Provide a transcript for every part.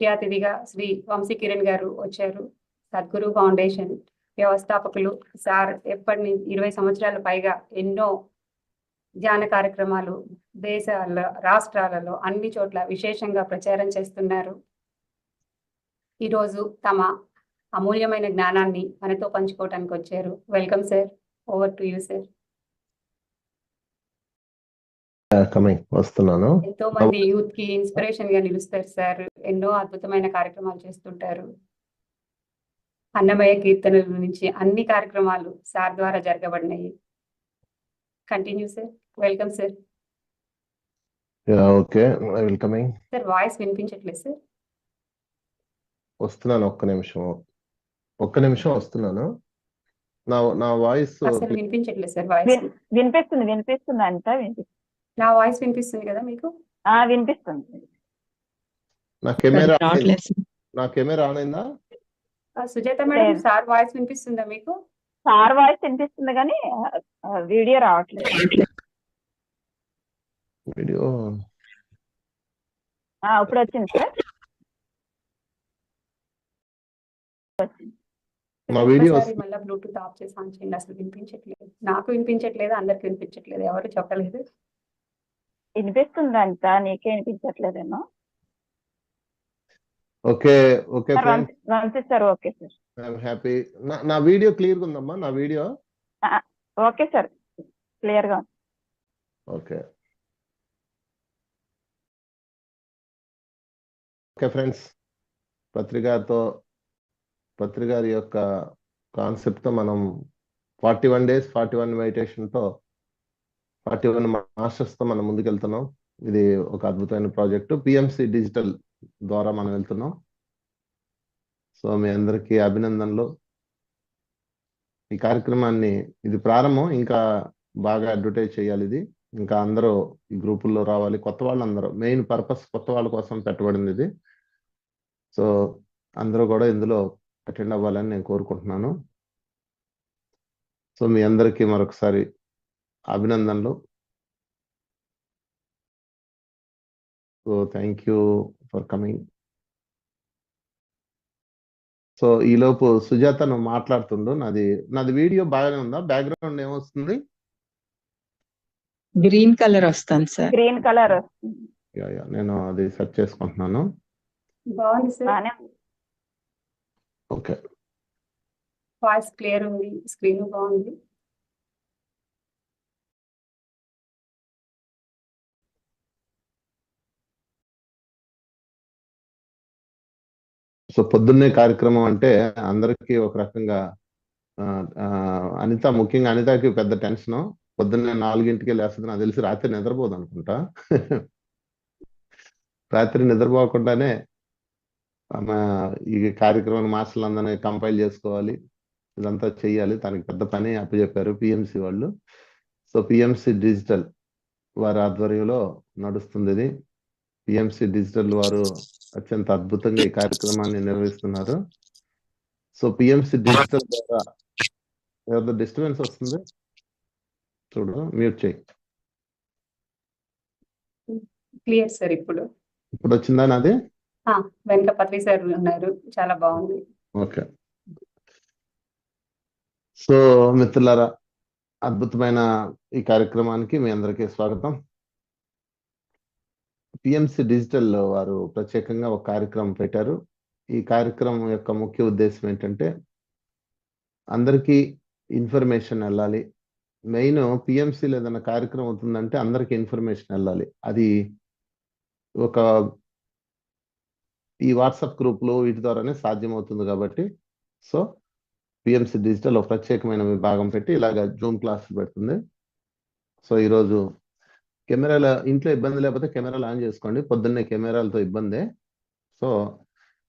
ముఖ్య అతిథిగా శ్రీ వంశీ కిరణ్ గారు వచ్చారు. సద్గురు ఫౌండేషన్ వ్యవస్థాపకులు సార్ ఎప్పటి నుంచి 20 సంవత్సరాల పైగా ఎన్నో ధ్యాన కార్యక్రమాలు దేశాల్లో, రాష్ట్రాలలో అన్ని చోట్ల విశేషంగా ప్రచారం చేస్తున్నారు. ఈరోజు తమ అమూల్యమైన జ్ఞానాన్ని మనతో పంచుకోవడానికి వచ్చారు. Welcome sir. Over to you sir. వస్తున్నాను. ఎంతో మంది యూత్ కి ఇన్స్పిరేషన్ గా నిలుస్తారు సార్. ఎన్నో అద్భుతమైన కార్యక్రమాలు చేస్తుంటారు. అన్నమయ్య కీర్తనల నుంచి అన్ని కార్యక్రమాలు సార్ ద్వారా జరగబడినాయి. Continue sir. Welcome sir. Okay, welcoming sir. Voice వినిపించట్లేదు సార్. వస్తున్నాను, ఒక్క నిమిషం వస్తున్నాను. నా వాయిస్ అసలు వినిపించట్లేదు సార్. వాయిస్ వినిపిస్తుంది అంతా వినిపిస్తుంది. నా వాయిస్ వినిపిస్తుంది కదా మీకు? వినిపిస్తుంది. నా కెమెరా ఆన్ అయిందా? సుజాత మేడం, సార్ వాయిస్ వినిపిస్తుందా మీకు? సార్ వాయిస్ వినిపిస్తుంది కానీ వీడియో రావట్లేదు. వీడియో ఇప్పుడు వచ్చింది సార్. మా వీడియో మళ్ళీ బ్లూటూత్ ఆఫ్ చేసి ఆన్ చేయండి. అసలు వినిపించట్లేదు. నాకు వినిపించట్లేదు, అందరికి వినిపించట్లేదు. ఎవరు చెప్పలేదు. వినిపిస్తుంది అంతా, నీకే వినిపించట్లేదేమో. Okay okay sir. Okay sir. I'm happy. నా వీడియో క్లియర్ గా ఉందమ్మా? నా వీడియో ఓకే సార్, క్లియర్ గా. ఓకే ఓకే ఫ్రెండ్స్, పత్రి గారి యొక్క కాన్సెప్ట్ తో మనం 41 days 41 మెడిటేషన్ తో 41 మాస్టర్స్ తో మనం ముందుకెళ్తున్నాం. ఇది ఒక అద్భుతమైన ప్రాజెక్టు. పిఎంసి డిజిటల్ ద్వారా మనం వెళ్తున్నాం. సో మీ అందరికీ అభినందనలు. ఈ కార్యక్రమాన్ని, ఇది ప్రారంభం, ఇంకా బాగా అడ్వర్టైజ్ చేయాలి. ఇది ఇంకా అందరూ ఈ గ్రూపుల్లో రావాలి. కొత్త వాళ్ళందరూ, మెయిన్ పర్పస్ కొత్త వాళ్ళ కోసం పెట్టబడింది ఇది. సో అందరూ కూడా ఇందులో అటెండ్ అవ్వాలని నేను కోరుకుంటున్నాను. సో మీ అందరికీ మరొకసారి అభినందనలు. So thank you for coming. So ఈలోపు సుజాత నువ్వు మాట్లాడుతుండు. నాది వీడియో బాగానే ఉందా? బ్యాక్గ్రౌండ్ ఏమొస్తుంది? గ్రీన్ కలర్ వస్తుంది సార్. Green colour. నేను అది సెర్చ్ చేసుకుంటున్నాను. బాగుంది సార్. ఓకే, వాయిస్ క్లియర్ ఉంది, స్క్రీన్ బాగుంది. సో పొద్దున్నే కార్యక్రమం అంటే అందరికీ ఒక రకంగా అనిత, ముఖ్యంగా అనితకి పెద్ద టెన్షన్. పొద్దున్నే 4 లేస్తుంది. నాకు తెలిసి రాత్రి నిద్రపోదు అనుకుంటా. రాత్రి నిద్రపోకుండానే ఈ కార్యక్రమం మాస్టర్లందరినీ కంపైల్ చేసుకోవాలి, ఇదంతా చెయ్యాలి. తనకి పెద్ద పని అప్పచెప్పారు పిఎంసి వాళ్ళు. సో పిఎంసి డిజిటల్ వారి ఆధ్వర్యంలో నడుస్తుంది ఇది. పిఎంసి డిజిటల్ వారు అత్యంత అద్భుతంగా ఈ కార్యక్రమాన్ని నిర్వహిస్తున్నారు. సో పిఎంసి డిజిటల్ ద్వారా ఏదో డిస్టర్బెన్స్ వస్తుంది, చూడు, మ్యూట్ చేయి. Clear sir. ఇప్పుడు వచ్చిందా నాది? వెనక పత్రి సార్ ఉన్నారు, చాలా బాగుంది. ఓకే. సో మిత్రులారా, అద్భుతమైన ఈ కార్యక్రమానికి మీ అందరికీ స్వాగతం. పిఎంసి డిజిటల్ వారు ప్రత్యేకంగా ఒక కార్యక్రమం పెట్టారు. ఈ కార్యక్రమం యొక్క ముఖ్య ఉద్దేశం ఏంటంటే అందరికీ ఇన్ఫర్మేషన్ వెళ్ళాలి. మెయిన్ పిఎంసి ఏదైనా కార్యక్రమం అవుతుందంటే అందరికీ ఇన్ఫర్మేషన్ వెళ్ళాలి. అది ఒక ఈ వాట్సాప్ గ్రూప్లో వీటి ద్వారానే సాధ్యమవుతుంది. కాబట్టి సో పిఎంసి డిజిటల్ ఒక ప్రత్యేకమైన విభాగం పెట్టి ఇలాగ జూమ్ క్లాసులు పెడుతుంది. సో ఈరోజు కెమెరాల ఇంట్లో ఇబ్బంది లేకపోతే కెమెరాలు ఆన్ చేసుకోండి. పొద్దున్నే కెమెరాలతో ఇబ్బందే. సో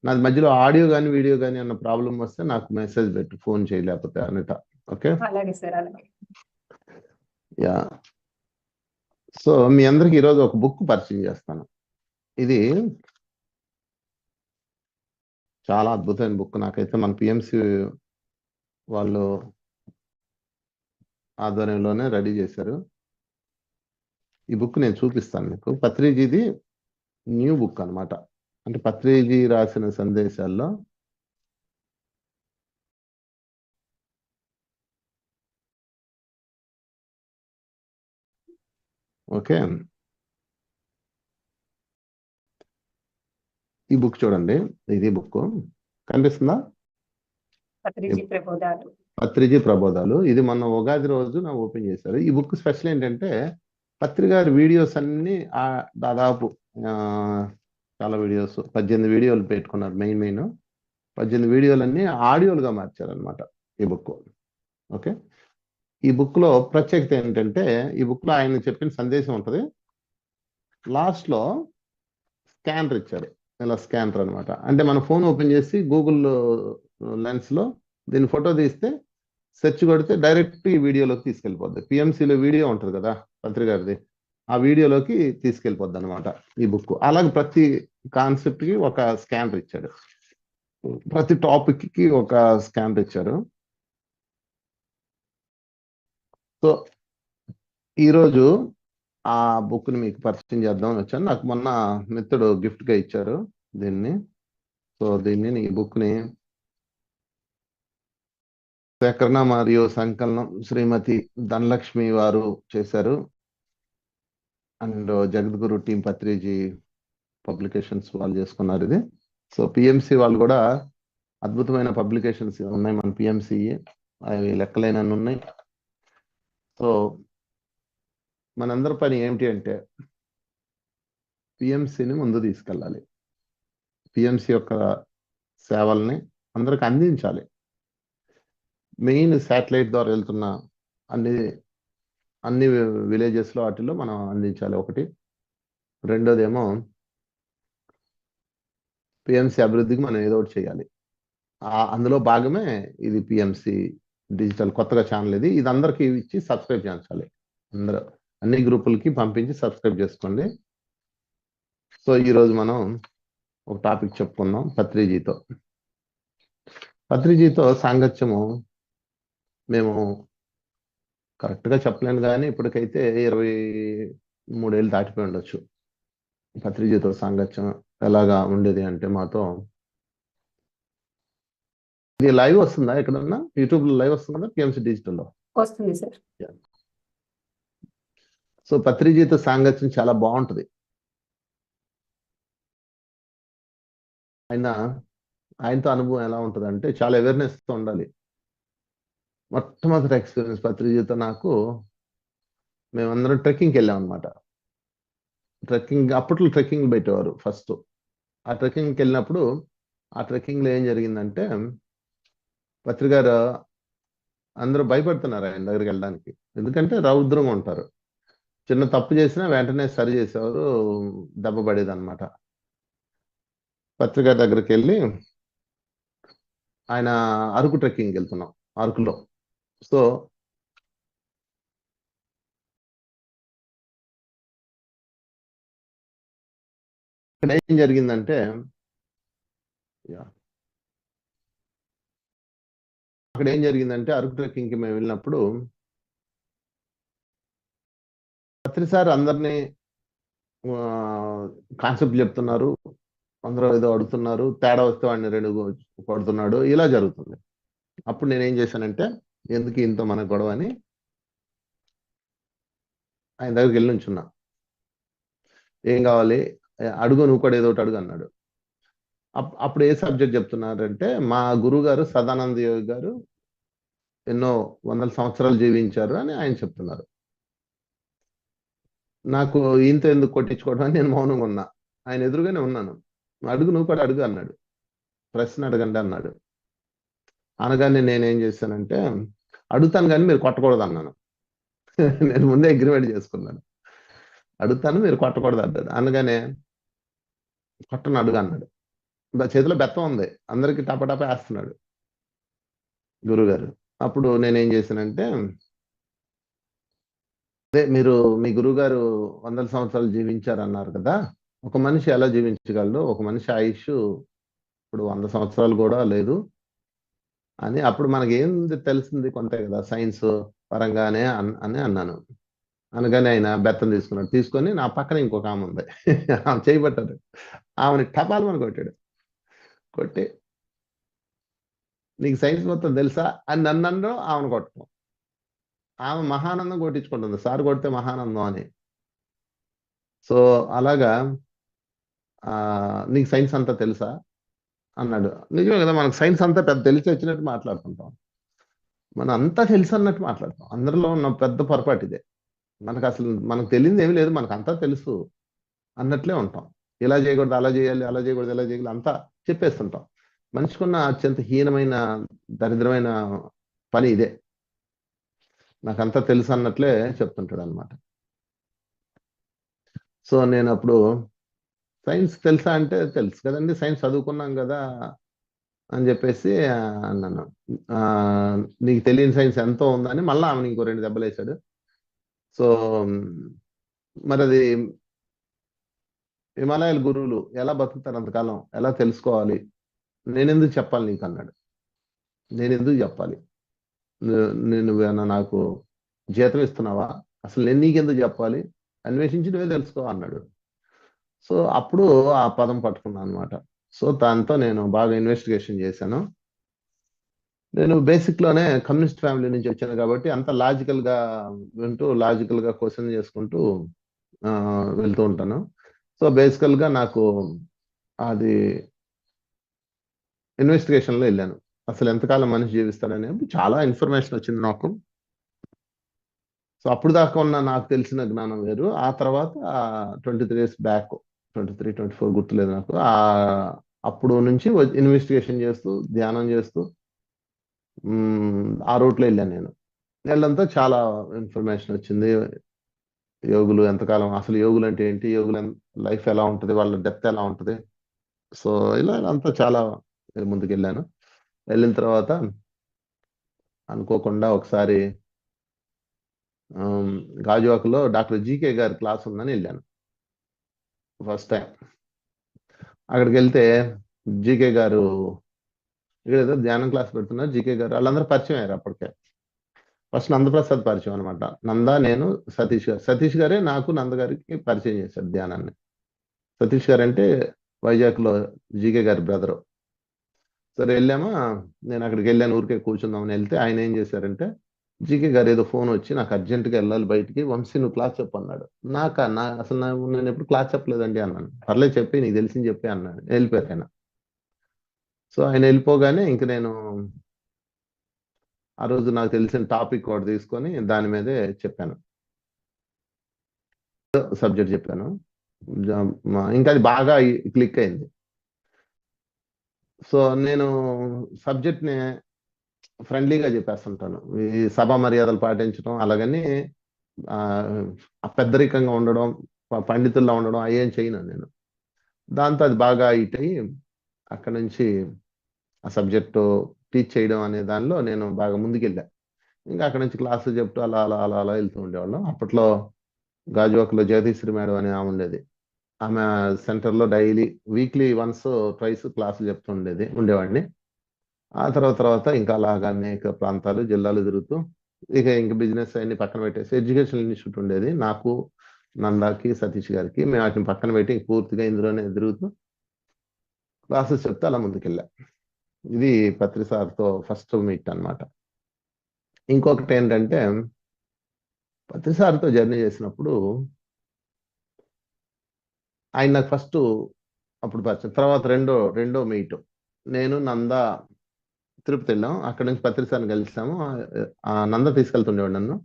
నాది మధ్యలో ఆడియో కానీ వీడియో కానీ అన్న ప్రాబ్లం వస్తే నాకు మెసేజ్ పెట్టు, ఫోన్ చేయలేకపోతే అనిత. ఓకే, అలాగే సార్. అలాగే. యా. సో మీ అందరికి ఈరోజు ఒక బుక్ పరిచయం చేస్తాను. ఇది చాలా అద్భుతమైన బుక్. నాకైతే మన పిఎంసి వాళ్ళు ఆధ్వర్యంలోనే రెడీ చేశారు. ఈ బుక్ నేను చూపిస్తాను మీకు. పత్రిజీది న్యూ బుక్ అనమాట. అంటే పత్రిజీ రాసిన సందేశాల్లో ఓకే, ఈ బుక్ చూడండి, ఇది బుక్ కనిపిస్తుందా? పత్రిజీ ప్రబోధాలు. పత్రిజీ ప్రబోధాలు. ఇది మొన్న ఉగాది రోజు నా ఓపెన్ చేశారు. ఈ బుక్ స్పెషల్ ఏంటంటే పత్రి గారి వీడియోస్ అన్ని దాదాపు చాలా వీడియోస్ 18 వీడియోలు పెట్టుకున్నారు. మెయిన్ 18 వీడియోలన్నీ ఆడియోలుగా మార్చారనమాట ఈ బుక్. ఓకే, ఈ బుక్ లో ప్రత్యేకత ఏంటంటే ఈ బుక్ లో ఆయన చెప్పిన సందేశం ఉంటుంది, లాస్ట్ లో స్కానర్ ఇచ్చారు. ఇలా స్కానర్ అనమాట. అంటే మన ఫోన్ ఓపెన్ చేసి గూగుల్ లెన్స్ లో దీన్ని ఫోటో తీస్తే సెర్చ్ కొడితే డైరెక్ట్ ఈ వీడియోలోకి తీసుకెళ్ళిపోద్ది. పిఎంసీలో వీడియో ఉంటుంది కదా పత్రి గారిది, ఆ వీడియోలోకి తీసుకెళ్ళిపోద్ది అనమాట ఈ బుక్. అలాగే ప్రతి కాన్సెప్ట్ కి ఒక స్కానర్ ఇచ్చాడు, ప్రతి టాపిక్ కి ఒక స్కానర్ ఇచ్చారు. సో ఈరోజు ఆ బుక్ ని మీకు పరిచయం చేద్దామని వచ్చాను. నాకు మొన్న మిత్రుడు గిఫ్ట్ గా ఇచ్చారు దీన్ని. సో ఈ బుక్ ని సేకరణ మరియు సంకలనం శ్రీమతి ధనలక్ష్మి వారు చేశారు. And Jagadguru team Patriji publications వాళ్ళు చేసుకున్నారు ఇది. సో పిఎంసి వాళ్ళు కూడా అద్భుతమైన పబ్లికేషన్స్ ఉన్నాయి మన పిఎంసి, అవి లెక్కలేనన్ని ఉన్నాయి. సో మనందరి పని ఏమిటి అంటే పిఎంసిని ముందు తీసుకెళ్ళాలి, పిఎంసి యొక్క సేవల్ని అందరికి అందించాలి. మెయిన్ శాటిలైట్ ద్వారా వెళ్తున్న అన్ని విలేజెస్ లో వాటిల్లో మనం అందించాలి ఒకటి. రెండోదేమో పిఎంసి అభివృద్ధికి మనం ఏదో ఒకటి చేయాలి. అందులో భాగమే ఇది పిఎంసి డిజిటల్ కొత్తగా ఛానల్. ఇది అందరికి ఇచ్చి సబ్స్క్రైబ్ చేయించాలి. అందరూ అన్ని గ్రూపులకి పంపించి సబ్స్క్రైబ్ చేసుకోండి. సో ఈరోజు మనం ఒక టాపిక్ చెప్పుకుందాం పత్రిజీతో సాంగత్యము. మేము కరెక్ట్గా చెప్పలేను కానీ ఇప్పటికైతే 23 ఏళ్ళు దాటిపోయి ఉండొచ్చు. పత్రిజీతో సాంగత్యం ఎలాగా ఉండేది అంటే మాతో ఇది లైవ్ వస్తుందా? ఎక్కడన్నా యూట్యూబ్ లో లైవ్ వస్తుందా? పిఎంసి డిజిటల్లో వస్తుంది సార్. సో పత్రిజీతో సాంగత్యం చాలా బాగుంటది. ఆయనతో అనుభవం ఎలా ఉంటుంది అంటే చాలా అవేర్నెస్ తో ఉండాలి. మొట్టమొదటి ఎక్స్పీరియన్స్ పత్రిజీతో నాకు, మేమందరం ట్రెక్కింగ్కి వెళ్ళాం అనమాట. అప్పట్లో ట్రెక్కింగ్ పెట్టేవారు ఫస్ట్. ఆ ట్రెక్కింగ్కి వెళ్ళినప్పుడు ఆ ట్రెక్కింగ్ లో ఏం జరిగిందంటే పత్రిగారు అందరూ భయపడుతున్నారు ఆయన దగ్గరికి వెళ్ళడానికి. ఎందుకంటే రౌద్రంగా ఉంటారు, చిన్న తప్పు చేసినా వెంటనే సరి చేసేవారు, దెబ్బ పడేది అనమాట. పత్రిగారి దగ్గరికి వెళ్ళి ఆయన అరకు ట్రెక్కింగ్కి వెళ్తున్నాం అరకులో. సో ఇక్కడ ఏం జరిగిందంటే అరకు ట్రెక్కింగ్కి మేము వెళ్ళినప్పుడు పత్రి సార్ అందరినీ కాన్సెప్ట్ చెప్తున్నారు, అందరూ ఏదో అడుగుతున్నారు, తేడా వస్తే వాడిని 2 కొడుతున్నాడు, ఇలా జరుగుతుంది. అప్పుడు నేనేం చేశానంటే ఎందుకు ఇంత మన గొడవ అని ఆయన దగ్గరికి వెళ్ళి ఉంచున్నా. ఏం కావాలి అడుగు, నువ్వు కూడా ఏదో ఒకటి అడుగు అన్నాడు. అప్పుడు ఏ సబ్జెక్ట్ చెప్తున్నారంటే మా గురువు గారు సదానంద యోగి గారు ఎన్నో 100 సంవత్సరాలు జీవించారు అని ఆయన చెప్తున్నారు. నాకు ఇంత ఎందుకు కొట్టించుకోవడం అని నేను మౌనంగా ఉన్నా. ఆయన ఎదురుగానే ఉన్నాను. అడుగు, నువ్వు కూడా అడుగు అన్నాడు. ప్రశ్న అడగండి అన్నాడు. అనగానే నేనేం చేశానంటే అడుగుతాను కానీ మీరు కొట్టకూడదు అన్నాను. నేను ముందే అగ్రిమెంట్ చేసుకున్నాను, అడుగుతాను మీరు కొట్టకూడదు అన్నాడు. అనగానే కొట్టను, అడుగు అన్నాడు. చేతిలో బెత్తం ఉంది, అందరికి టపటప వేస్తున్నాడు గురుగారు. అప్పుడు నేనేం చేశానంటే అదే మీరు మీ గురువుగారు 100 సంవత్సరాలు జీవించారు అన్నారు కదా, ఒక మనిషి ఎలా జీవించగలడు, ఒక మనిషి ఆయుష్ ఇప్పుడు 100 సంవత్సరాలు కూడా లేదు అని. అప్పుడు మనకి ఏం తెలిసింది కొంతే కదా సైన్స్ పరంగానే అని అన్నాను. అనగానే ఆయన బెత్తం తీసుకున్నాడు. తీసుకొని నా పక్కన ఇంకొక ఆమె ఉంది. ఆమె చేయబట్టాడు. ఆమెని టపాల్మని కొట్టాడు. కొట్టి నీకు సైన్స్ మొత్తం తెలుసా అని నన్ను అనడం, ఆమెను కొట్టడం. ఆమె మహానందం కొట్టించుకుంటుంది, సార్ కొడితే మహానందం అని. సో అలాగా నీకు సైన్స్ అంతా తెలుసా అన్నాడు. నిజమే కదా, మనకు సైన్స్ అంతా పెద్ద తెలిసి వచ్చినట్టు మాట్లాడుకుంటాం. మనం అంతా తెలుసు అన్నట్టు మాట్లాడతాం. అందరిలో ఉన్న పెద్ద పొరపాటు ఇదే. మనకు తెలియదు ఏమీ లేదు, మనకు అంతా తెలుసు అన్నట్లే ఉంటాం. ఇలా చేయకూడదు, అలా చేయాలి, అలా చేయకూడదు, ఇలా చేయాలి, అంతా చెప్పేస్తుంటాం. మనిషికున్న అత్యంత హీనమైన దరిద్రమైన పని ఇదే. నాకంతా తెలుసు అన్నట్లే చెప్తుంటాడు అనమాట. సో నేను అప్పుడు సైన్స్ తెలుసా అంటే తెలుసు కదండి, సైన్స్ చదువుకున్నాం కదా అని చెప్పేసి అన్నాను. నీకు తెలియని సైన్స్ ఎంతో ఉందని మళ్ళీ ఆమెను ఇంకో 2 దెబ్బలు వేశాడు. సో మరి అది హిమాలయాల గురువులు ఎలా బతుకుతారు అంతకాలం, ఎలా తెలుసుకోవాలి, నేనెందుకు చెప్పాలి నీకు అన్నాడు. నేనెందుకు చెప్పాలి, నువ్వేమన్నా నాకు జీతం ఇస్తున్నావా, అసలు నేను నీకెందుకు చెప్పాలి, అన్వేషించి నువ్వే తెలుసుకో అన్నాడు. సో అప్పుడు ఆ పదం పట్టుకున్నాను అనమాట. సో దాంతో నేను బాగా ఇన్వెస్టిగేషన్ చేశాను. నేను బేసిక్ లోనే కమ్యూనిస్ట్ ఫ్యామిలీ నుంచి వచ్చాను కాబట్టి అంత లాజికల్ గా వింటూ లాజికల్ గా క్వశ్చన్ చేసుకుంటూ వెళ్తూ ఉంటాను. సో బేసికల్ గా నాకు అది ఇన్వెస్టిగేషన్ లో వెళ్ళాను. అసలు ఎంతకాలం మనిషి జీవిస్తాడని చాలా ఇన్ఫర్మేషన్ వచ్చింది నాకు. సో అప్పుడు దాకా ఉన్న నాకు తెలిసిన జ్ఞానం వేరు. ఆ తర్వాత 23 ఇయర్స్ బ్యాక్, 23, 24 గుర్తులేదు నాకు, అప్పుడు నుంచి ఇన్వెస్టిగేషన్ చేస్తూ ధ్యానం చేస్తూ ఆ రూట్లో వెళ్ళాను నేను. వెళ్ళడంతో చాలా ఇన్ఫర్మేషన్ వచ్చింది. యోగులు ఎంతకాలం, అసలు యోగులు అంటే ఏంటి, యోగుల లైఫ్ ఎలా ఉంటుంది, వాళ్ళ డెత్ ఎలా ఉంటుంది. సో ఇలా అంతా చాలా ముందుకు వెళ్ళాను. వెళ్ళిన తర్వాత అనుకోకుండా ఒకసారి గాజువాకలో డాక్టర్ జీకే గారి క్లాస్ ఉందని వెళ్ళాను ఫస్ట్ టైం. అక్కడికి వెళ్తే జీకే గారు ఇక్కడ ఏదో ధ్యానం క్లాస్ పెడుతున్నారు, జీకే గారు వాళ్ళందరూ పరిచయం అయ్యారు అప్పటికే. ఫస్ట్ నందప్రసాద్ పరిచయం అనమాట. నంద, నేను, సతీష్ గారు. సతీష్ గారే నాకు నంద గారికి పరిచయం చేశారు ధ్యానాన్ని. సతీష్ గారు అంటే వైజాగ్లో జీకే గారి బ్రదరు. సరే వెళ్ళామా, నేను అక్కడికి వెళ్ళాను ఊరికే కూర్చుందామని. వెళ్తే ఆయన ఏం చేశారంటే, జీకే గారు ఏదో ఫోన్ వచ్చి నాకు అర్జెంటుగా వెళ్ళాలి బయటికి, వంశీ నువ్వు క్లాస్ చెప్పు అన్నాడు. నేను ఎప్పుడు క్లాస్ చెప్పలేదండి అన్నాను. పర్లేదు చెప్పి, నీకు తెలిసింది చెప్పి అన్నాడు. వెళ్ళిపోయారు ఆయన. సో ఆయన వెళ్ళిపోగానే ఇంక నేను ఆ రోజు నాకు తెలిసిన టాపిక్ ఒకటి తీసుకొని దాని మీదే చెప్పాను, సబ్జెక్ట్ చెప్పాను. ఇంకా అది బాగా క్లిక్ అయింది. సో నేను సబ్జెక్ట్ని ఫ్రెండ్లీగా చెప్పేస్తుంటాను. ఈ సభా మర్యాదలు పాటించడం, అలాగని పెద్దరికంగా ఉండడం, పండితుల్లో ఉండడం అయ్యేం చేయను నేను. దాంతో అది బాగా హిట్ అయ్యి అక్కడ నుంచి ఆ సబ్జెక్టు టీచ్ చేయడం అనే దానిలో నేను బాగా ముందుకెళ్ళా. ఇంకా అక్కడ నుంచి క్లాసులు చెప్తూ అలా అలా అలా అలా వెళ్తూ ఉండేవాళ్ళం. అప్పట్లో గాజువాకలో జగదీశ్వరి మేడం అని ఆమె ఉండేది. ఆమె సెంటర్లో డైలీ వీక్లీ వన్స్ ట్వైస్ క్లాసులు చెప్తూ ఉండేవాడిని. ఆ తర్వాత ఇంకా అలాగా అనేక ప్రాంతాలు జిల్లాలు తిరుగుతూ ఇంకా బిజినెస్ అన్ని పక్కన పెట్టేసి ఎడ్యుకేషన్ ఇన్స్టిట్యూట్ ఉండేది నాకు, నందాకి, సతీష్ గారికి. మేము వాటిని పక్కన పెట్టి పూర్తిగా ఇందులోనే తిరుగుతూ క్లాసెస్ చెప్తే అలా ముందుకెళ్ళా. ఇది పత్రి సార్తో ఫస్ట్ మీట్ అన్నమాట. ఇంకొకటి ఏంటంటే, పత్రి సార్తో జర్నీ చేసినప్పుడు ఆయన నాకు ఫస్ట్ అప్పుడు పరిచయం. తర్వాత రెండో మీట్, నేను నంద తిరుపతి వెళ్ళాం. అక్కడ నుంచి పత్రి సార్ని కలిసాము. నంద తీసుకెళ్తుండేవాడు నన్ను.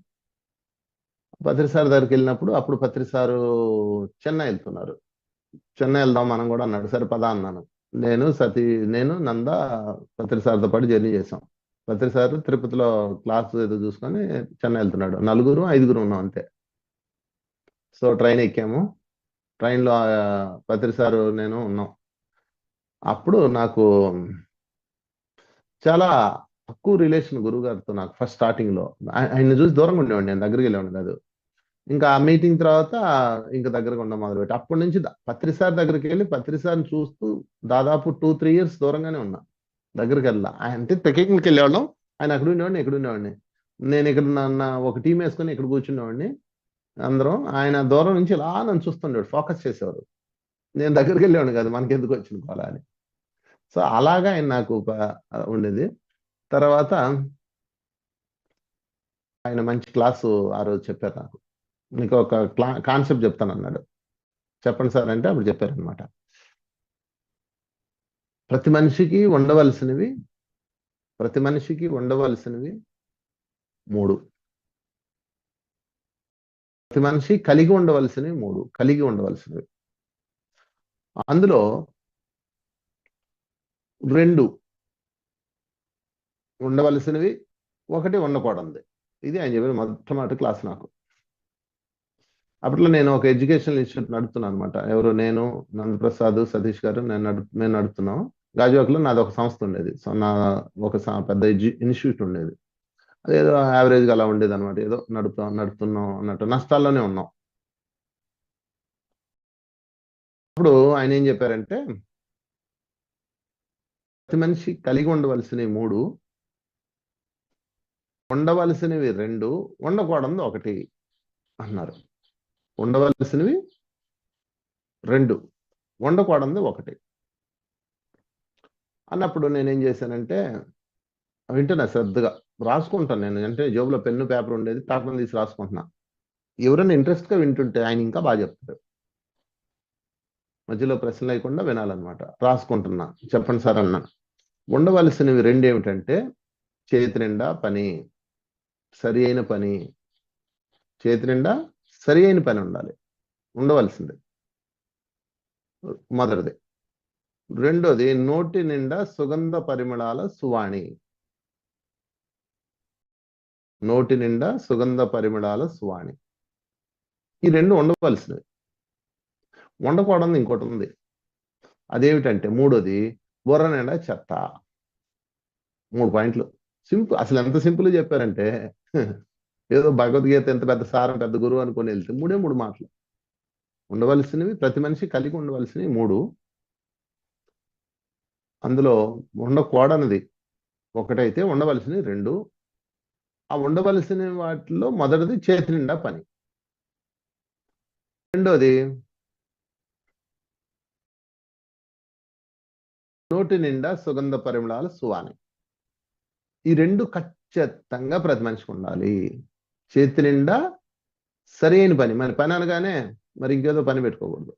పత్రి సార్ దగ్గరికి వెళ్ళినప్పుడు అప్పుడు పత్రి సారు చెన్నై వెళ్తున్నారు. చెన్నై వెళ్దాం మనం కూడా అన్నాడు. సరే పదా అన్నాను. నేను నంద పత్రి సార్తో పాటు జర్నీ చేసాం. పత్రి సార్ తిరుపతిలో క్లాస్ ఏదో చూసుకొని చెన్నై వెళ్తున్నాడు. 4-5 ఉన్నాం అంతే. సో ట్రైన్ ఎక్కాము. ట్రైన్లో పత్రి సారు నేను ఉన్నాం. అప్పుడు నాకు చాలా తక్కువ రిలేషన్ గురువు గారితో నాకు ఫస్ట్ స్టార్టింగ్ లో. ఆయన చూసి దూరంగా ఉండేవాడిని, నేను దగ్గరికి వెళ్ళేవాడిని కాదు. ఇంకా ఆ మీటింగ్ తర్వాత ఇంకా దగ్గరగా ఉండడం మొదలుపెట్టి అప్పటి నుంచి పత్రి సార్ దగ్గరికి వెళ్ళి పత్రి సార్ని చూస్తూ దాదాపు 2-3 ఇయర్స్ దూరంగానే ఉన్నా, దగ్గరికి వెళ్ళా. ఆయన అంటే టెక్నిక్కి వెళ్ళేవాళ్ళం, ఆయన అక్కడ ఉండేవాడిని, ఇక్కడ ఉండేవాడిని. నేను ఇక్కడ ఒక టీం వేసుకొని ఇక్కడ కూర్చునేవాడిని. అందరం. ఆయన దూరం నుంచి ఇలా నన్ను చూస్తుండేవాడు, ఫోకస్ చేసేవారు. నేను దగ్గరికి వెళ్ళేవాడు కాదు, మనకి ఎందుకు వచ్చిన కోలా అని. సో అలాగా ఆయన నాకు ఉండేది. తర్వాత ఆయన మంచి క్లాసు ఆ రోజు చెప్పారు నాకు. మీకు ఒక కాన్సెప్ట్ చెప్తాను అన్నాడు. చెప్పండి సార్ అంటే అప్పుడు చెప్పారనమాట. ప్రతి మనిషికి ఉండవలసినవి 3. ప్రతి మనిషి కలిగి ఉండవలసినవి 3. అందులో 2 ఉండవలసినవి, 1 ఉండకూడదు. ఇది ఆయన చెప్పిన మొట్టమొదటి క్లాస్ నాకు. అప్పట్లో నేను ఒక ఎడ్యుకేషనల్ ఇన్స్టిట్యూట్ నడుపుతున్నాను అనమాట. ఎవరు, నేను, నందప్రసాద్, సతీష్ గారు, మేము నడుపుతున్నాం. గాజువాకలో నాది ఒక సంస్థ ఉండేది. సో నా ఒక పెద్ద ఇన్స్టిట్యూట్ ఉండేది. అదేదో యావరేజ్గా అలా ఉండేది అనమాట. ఏదో నడుపుతున్నాం అన్నట్టు, నష్టాల్లోనే ఉన్నాం. అప్పుడు ఆయన ఏం చెప్పారంటే, ప్రతి మనిషి కలిగి ఉండవలసినవి 3, ఉండవలసినవి 2, ఉండకూడదు 1 అన్నారు. ఉండవలసినవి 2, ఉండకూడదు 1 అన్నప్పుడు నేనేం చేశానంటే, వింటున్నా శ్రద్ధగా, రాసుకుంటాను నేను. అంటే జోబులో పెన్ను పేపర్ ఉండేది, పేపర్ తీసి రాసుకుంటున్నా. ఎవరైనా ఇంట్రెస్ట్గా వింటుంటే ఆయన ఇంకా బాగా చెప్తారు. మధ్యలో ప్రశ్న లేకుండా వినాలన్నమాట. రాసుకుంటున్నా. చెప్పండి సార్ అన్నా. ఉండవలసినవి 2 ఏమిటంటే, చేతి నిండా పని, సరి అయిన పని. చేతి నిండా సరి అయిన పని ఉండాలి, ఉండవలసింది మొదటిది. 2వది, నోటి నిండా సుగంధ పరిమళాల సువాణి. నోటి నిండా సుగంధ పరిమళాల సువాణి. ఈ 2 ఉండవలసినవి. ఉండకూడదు ఇంకోటి ఉంది. అదేమిటంటే 3వది, బుర్ర నిండా చెత్త. 3 పాయింట్లు. సింపుల్. అసలు ఎంత సింపుల్ చెప్పారంటే, ఏదో భగవద్గీత ఎంత పెద్ద సారం, పెద్ద గురువు అనుకుని వెళ్తే 3 మాటలు. ఉండవలసినవి, ప్రతి మనిషి కలిగి ఉండవలసినవి 3. అందులో ఉండకూడనిది 1 అయితే, ఉండవలసినవి 2. ఆ ఉండవలసిన వాటిలో మొదటిది చేతి నిండా పని. 2వది నోటి నిండా సుగంధ పరిమళాల సువాణి. ఈ 2 ఖచ్చితంగా ప్రతి మనిషికి ఉండాలి. చేతి నిండా సరి అయిన పని. మరి పని అనగానే మరి ఇంకేదో పని పెట్టుకోకూడదు.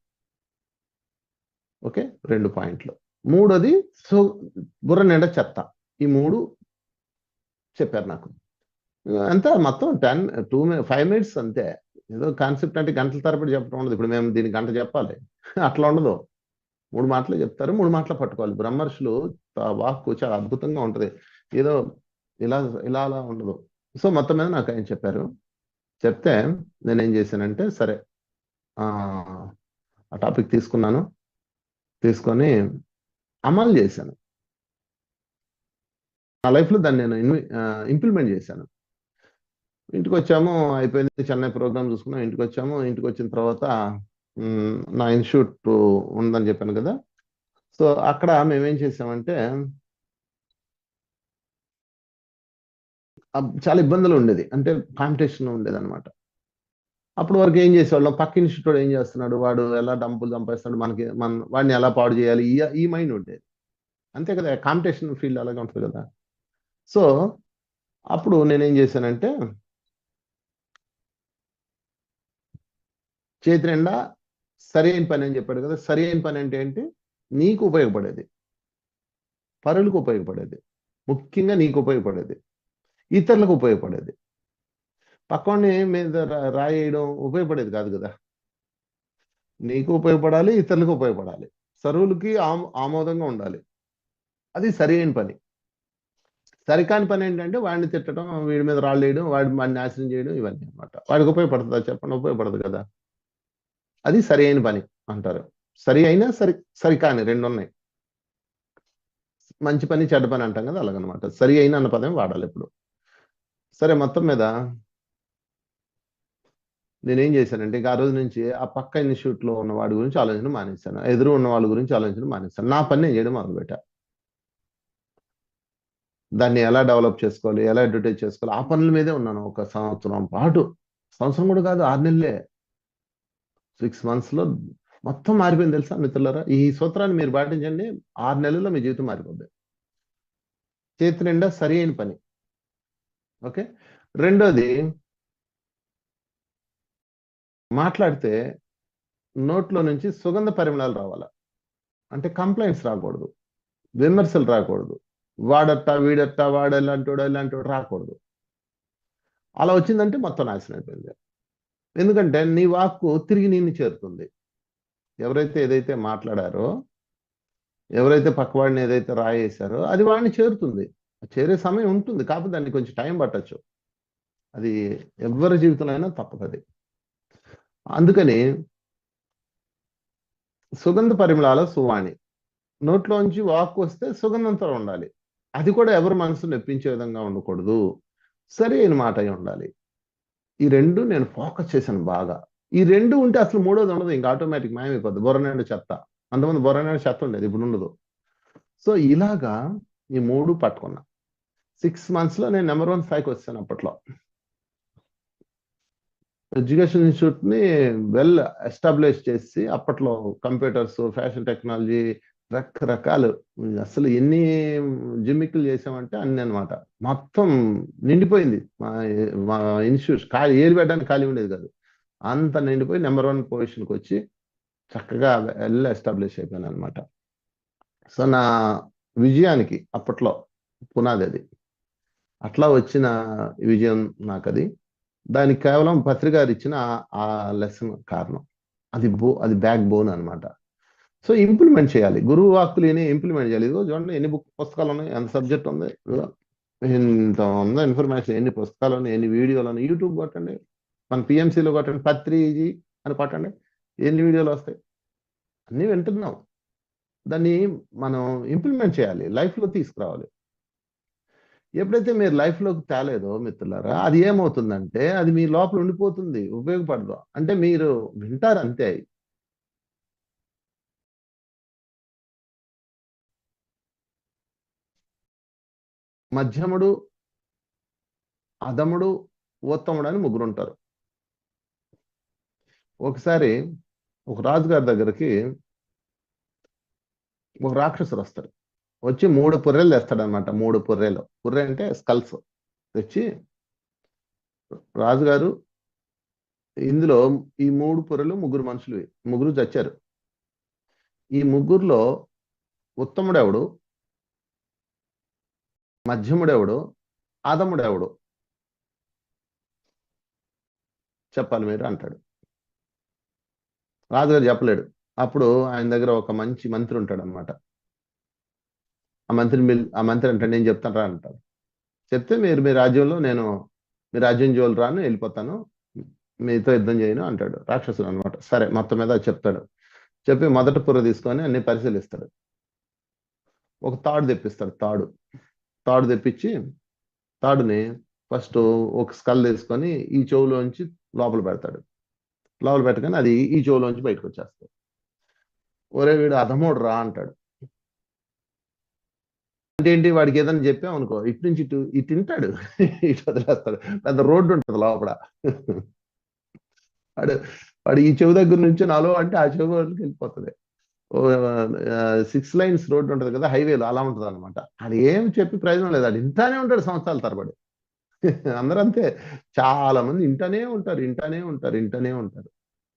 ఓకే, 2 పాయింట్లు. 3వది బుర్ర నిండా చెత్త. ఈ 3 చెప్పారు నాకు. అంతా మొత్తం 5 మినిట్స్ అంతే. ఏదో కాన్సెప్ట్ అంటే గంటల తరబడి చెప్పడం ఉండదు. ఇప్పుడు మేము దీనికి గంట చెప్పాలి, అట్లా ఉండదు. 3 మాటలు చెప్తారు, 3 మాటలు పట్టుకోవాలి. బ్రహ్మర్షులు వాక్కు చాలా అద్భుతంగా ఉంటది. ఏదో ఇలా ఇలా అలా ఉండదు. సో మొత్తం మీద నాకు ఆయన చెప్పారు. చెప్తే నేనేం చేశానంటే, సరే ఆ టాపిక్ తీసుకొని అమలు చేశాను. నా లైఫ్లో దాన్ని నేను ఇంప్లిమెంట్ చేశాను. ఇంటికి వచ్చాము, అయిపోయింది. చెన్నై ప్రోగ్రామ్ చూసుకున్నాం, ఇంటికి వచ్చాము. ఇంటికి వచ్చిన తర్వాత నా ఇన్స్టిట్యూట్ ఉందని చెప్పాను కదా. సో అక్కడ మేమేం చేసామంటే, చాలా ఇబ్బందులు ఉండేది. అంటే కాంపిటీషన్ ఉండేది అనమాట. అప్పుడు వరకు ఏం చేసేవాళ్ళం, పక్క ఇన్స్టిట్యూట్ ఏం చేస్తున్నాడు, వాడు ఎలా డబ్బులు సంపాదిస్తున్నాడు, వాడిని ఎలా పాడు చేయాలి, ఈ మైండ్ ఉండేది. అంతే కదా, కాంపిటీషన్ ఫీల్డ్ అలాగే ఉంటుంది కదా. సో అప్పుడు నేనేం చేశానంటే, చేతి నిండా సరి అయిన పని అని చెప్పాడు కదా. సరి అయిన పని అంటే ఏంటి? నీకు ఉపయోగపడేది, పరులకు ఉపయోగపడేది, ముఖ్యంగా నీకు ఉపయోగపడేది, ఇతరులకు ఉపయోగపడేది. పక్కవాడిని మీద రాయడం ఉపయోగపడేది కాదు కదా. నీకు ఉపయోగపడాలి, ఇతరులకు ఉపయోగపడాలి, సరువులకి ఆమోదంగా ఉండాలి. అది సరి అయిన పని. సరికాని పని ఏంటంటే వాడిని తిట్టడం, వీడి మీద రాళ్ళు వేయడం, వాడిని నాశనం చేయడం, ఇవన్నీ అనమాట. వాడికి ఉపయోగపడుతుందా చెప్పండి? ఉపయోగపడదు కదా. అది సరి అయిన పని అంటారు. సరి అయినా సరికాని 2 ఉన్నాయి. మంచి పని, చెడ్డ పని అంటాం కదా, అలాగనమాట. సరి అయిన అన్న పదం వాడాలి ఇప్పుడు. సరే, మొత్తం మీద నేనేం చేశానంటే, ఇంకా ఆ రోజు నుంచి ఆ పక్క ఇన్స్టిట్యూట్లో ఉన్న వాడి గురించి ఆలోచన మానేశాను, ఎదురు ఉన్న వాళ్ళ గురించి ఆలోచన మానేశాను. నా పని నేను చేయడం మొదలుపెట్టా. దాన్ని ఎలా డెవలప్ చేసుకోవాలి, ఎలా అడ్వర్టైజ్ చేసుకోవాలి, ఆ పనుల మీదే ఉన్నాను 1 సంవత్సరం పాటు. సంవత్సరం కూడా కాదు, 6 నెలలే. 6 months లో మొత్తం మారిపోయింది తెలుసా మిత్రులారా. ఈ సూత్రాన్ని మీరు పాటించండి, 6 నెలల్లో మీ జీవితం మారిపోద్ది. చేతి నిండా సరి అయిన పని. ఓకే. రెండోది, మాట్లాడితే నోట్లో నుంచి సుగంధ పరిమళాలు రావాలా. అంటే కంప్లైంట్స్ రాకూడదు, విమర్శలు రాకూడదు, వాడట్టా వీడట్టా వాడు ఇలాంటి వాడు రాకూడదు. అలా వచ్చిందంటే మొత్తం నాశనం అయిపోయింది. ఎందుకంటే నీ వాక్కు తిరిగి నిన్ను చేరుతుంది. ఎవరైతే ఏదైతే మాట్లాడారో, ఎవరైతే పక్కవాడిని ఏదైతే రాయేశారో అది వాడిని చేరుతుంది. చేరే సమయం ఉంటుంది, కాకపోతే దానికి కొంచెం టైం పట్టచ్చు. అది ఎవరి జీవితంలో అయినా తప్పదు. అందుకని సుగంధ పరిమళాల సువాణి, నోట్లోంచి వాక్కు వస్తే సుగంధంతో ఉండాలి. అది కూడా ఎవరి మనసును నొప్పించే విధంగా ఉండకూడదు, సరి అయిన మాట అయి ఉండాలి. ఈ రెండు నేను ఫోకస్ చేశాను బాగా. ఈ రెండు ఉంటే అసలు మూడోది ఉండదు, ఇంకా ఆటోమేటిక్ మాయమైపోద్ది. బొర్రనేడు చెత్త, అంతమంది బొర్రనేడు చెత్త ఉండేది, ఇప్పుడు ఉండదు. సో ఇలాగా ఈ 3 పట్టుకున్నా. 6 months లో నేను నెంబర్ 1 స్థాయికి వచ్చాను. అప్పట్లో ఎడ్యుకేషన్ ఇన్స్టిట్యూట్ ని వెల్ ఎస్టాబ్లిష్ చేసి, అప్పట్లో కంప్యూటర్స్, ఫ్యాషన్ టెక్నాలజీ, రకరకాలు అసలు ఎన్ని జిమ్మిక్కులు చేసామంటే అన్ని అనమాట. మొత్తం నిండిపోయింది మా ఇన్స్టిట్యూట్. ఖాళీ ఏది పెట్టడానికి ఖాళీ ఉండేది కాదు, అంత నిండిపోయి నెంబర్ 1 పొజిషన్కి వచ్చి చక్కగా వెల్ ఎస్టాబ్లిష్ అయిపోయాను అనమాట. సో నా విజయానికి అప్పట్లో పునాది అది. అట్లా వచ్చిన విజయం నాకు అది. దానికి కేవలం పత్రిక గారు ఇచ్చిన ఆ లెసన్ కారణం. అది బ్యాక్ బోన్ అనమాట. సో ఇంప్లిమెంట్ చేయాలి, గురువు వాక్కులని ఇంప్లిమెంట్ చేయాలి. ఇదిగో చూడండి ఎన్ని పుస్తకాలు ఉన్నాయి, ఎంత సబ్జెక్ట్ ఉంది, ఇంత ఉందో ఇన్ఫర్మేషన్, ఎన్ని పుస్తకాలు ఉన్నాయి, ఎన్ని వీడియోలు ఉన్నాయి. యూట్యూబ్ కొట్టండి, మన పిఎంసీలో కొట్టండి, పత్రిజీ అని కొట్టండి, ఎన్ని వీడియోలు వస్తాయి. అన్నీ వింటున్నాం. దాన్ని మనం ఇంప్లిమెంట్ చేయాలి, లైఫ్లో తీసుకురావాలి. ఎప్పుడైతే మీరు లైఫ్లోకి తేలేదో మిత్రులారా, అది ఏమవుతుందంటే అది మీ లోపల ఉండిపోతుంది, ఉపయోగపడదు. అంటే మీరు వింటారు అంతే. మధ్యముడు, అధముడు, ఉత్తముడు అని 3 ఉంటారు. ఒకసారి ఒక రాజుగారి దగ్గరికి ఒక రాక్షసుడు వస్తాడు. వచ్చి 3 పుర్రెలు తెస్తాడు అనమాట. 3 పుర్రెలు, పుర్రె అంటే స్కల్స్ తెచ్చి, రాజుగారు ఇందులో ఈ 3 పుర్రెలు 3 మనుషులు, 3 చచ్చారు. ఈ 3లో ఉత్తముడెవడు, మధ్యముడెవడు, అధముడెవడు చెప్పాలి మీరు అంటాడు. రాజుగారు చెప్పలేడు. అప్పుడు ఆయన దగ్గర ఒక మంచి మంత్రి ఉంటాడు అనమాట. ఆ మంత్రి అంటే నేను చెప్తాను రా అంటాడు. చెప్తే మీరు మీ రాజ్యంలో, నేను మీ రాజ్యం జోలు రాను, వెళ్ళిపోతాను, మీతో యుద్ధం చేయను అంటాడు రాక్షసుడు అనమాట. సరే మొత్తం మీద చెప్తాడు. చెప్పి మొదటి పుర్ర తీసుకొని అన్ని పరిశీలిస్తాడు. ఒక తాడు తెప్పిస్తాడు. తాడు తెప్పించి తాడుని ఫస్ట్ ఒక స్కల్ తీసుకొని ఈ చెవులోంచి లోపల పెడతాడు. లోపల పెట్టగానే అది ఈ చెవులోంచి బయటకు వచ్చేస్తాడు. ఒరే వీడు అధమోడు రా అంటాడు. అంటే ఏంటి, వాడికి ఏదైనా చెప్పామనుకో, ఇటు నుంచి ఇటు తింటాడు, ఇటు వదిలేస్తాడు. పెద్ద రోడ్డు ఉంటుంది లోపల. వాడు ఈ చెవు దగ్గర నుంచి నాలో అంటే ఆ చెవు వరకు వెళ్ళిపోతుంది. 6 lanes రోడ్డు ఉంటుంది కదా, హైవేలో, అలా ఉంటుంది అనమాట. అది ఏం చెప్పి ప్రయోజనం లేదు, అది ఇంటానే ఉంటాడు సంవత్సరాల తరబడి. అందరూ అంతే, చాలా మంది ఇంటనే ఉంటారు.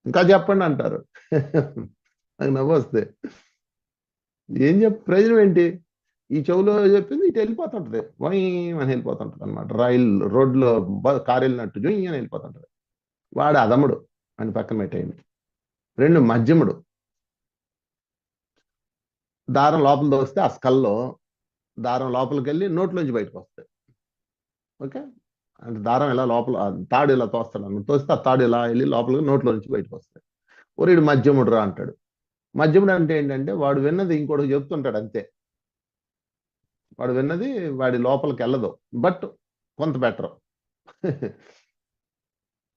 ఇంకా చెప్పండి అంటారు. నాకు నవ్వు వస్తే, ఏం ప్రయోజనం ఏంటి? ఈ చెవులో చెప్పింది ఇటు వెళ్ళిపోతుంటది, వై అని వెళ్ళిపోతుంటది అనమాట. రోడ్లో కారు వెళ్ళినట్టు జొయ్యి అని వెళ్ళిపోతుంటది. వాడు అధముడు అని పక్కన పెట్టేయండి. 2 మధ్యముడు, దారం లోపల దోస్తే ఆ స్కల్లో దారం లోపలికి వెళ్ళి నోట్లోంచి బయటకు వస్తాయి. ఓకే, అంటే దారం ఇలా లోపల, తాడు ఇలా తోస్తాడు, తోస్తే ఆ తాడు ఇలా వెళ్ళి లోపలికి నోట్లో నుంచి బయటకు వస్తాయి. వీడు మధ్యముడు రా అంటాడు. మధ్యముడు అంటే ఏంటంటే వాడు విన్నది ఇంకోటి చెప్తుంటాడు అంతే. వాడు విన్నది వాడి లోపలికి వెళ్ళదు, బట్ కొంత బెటర్.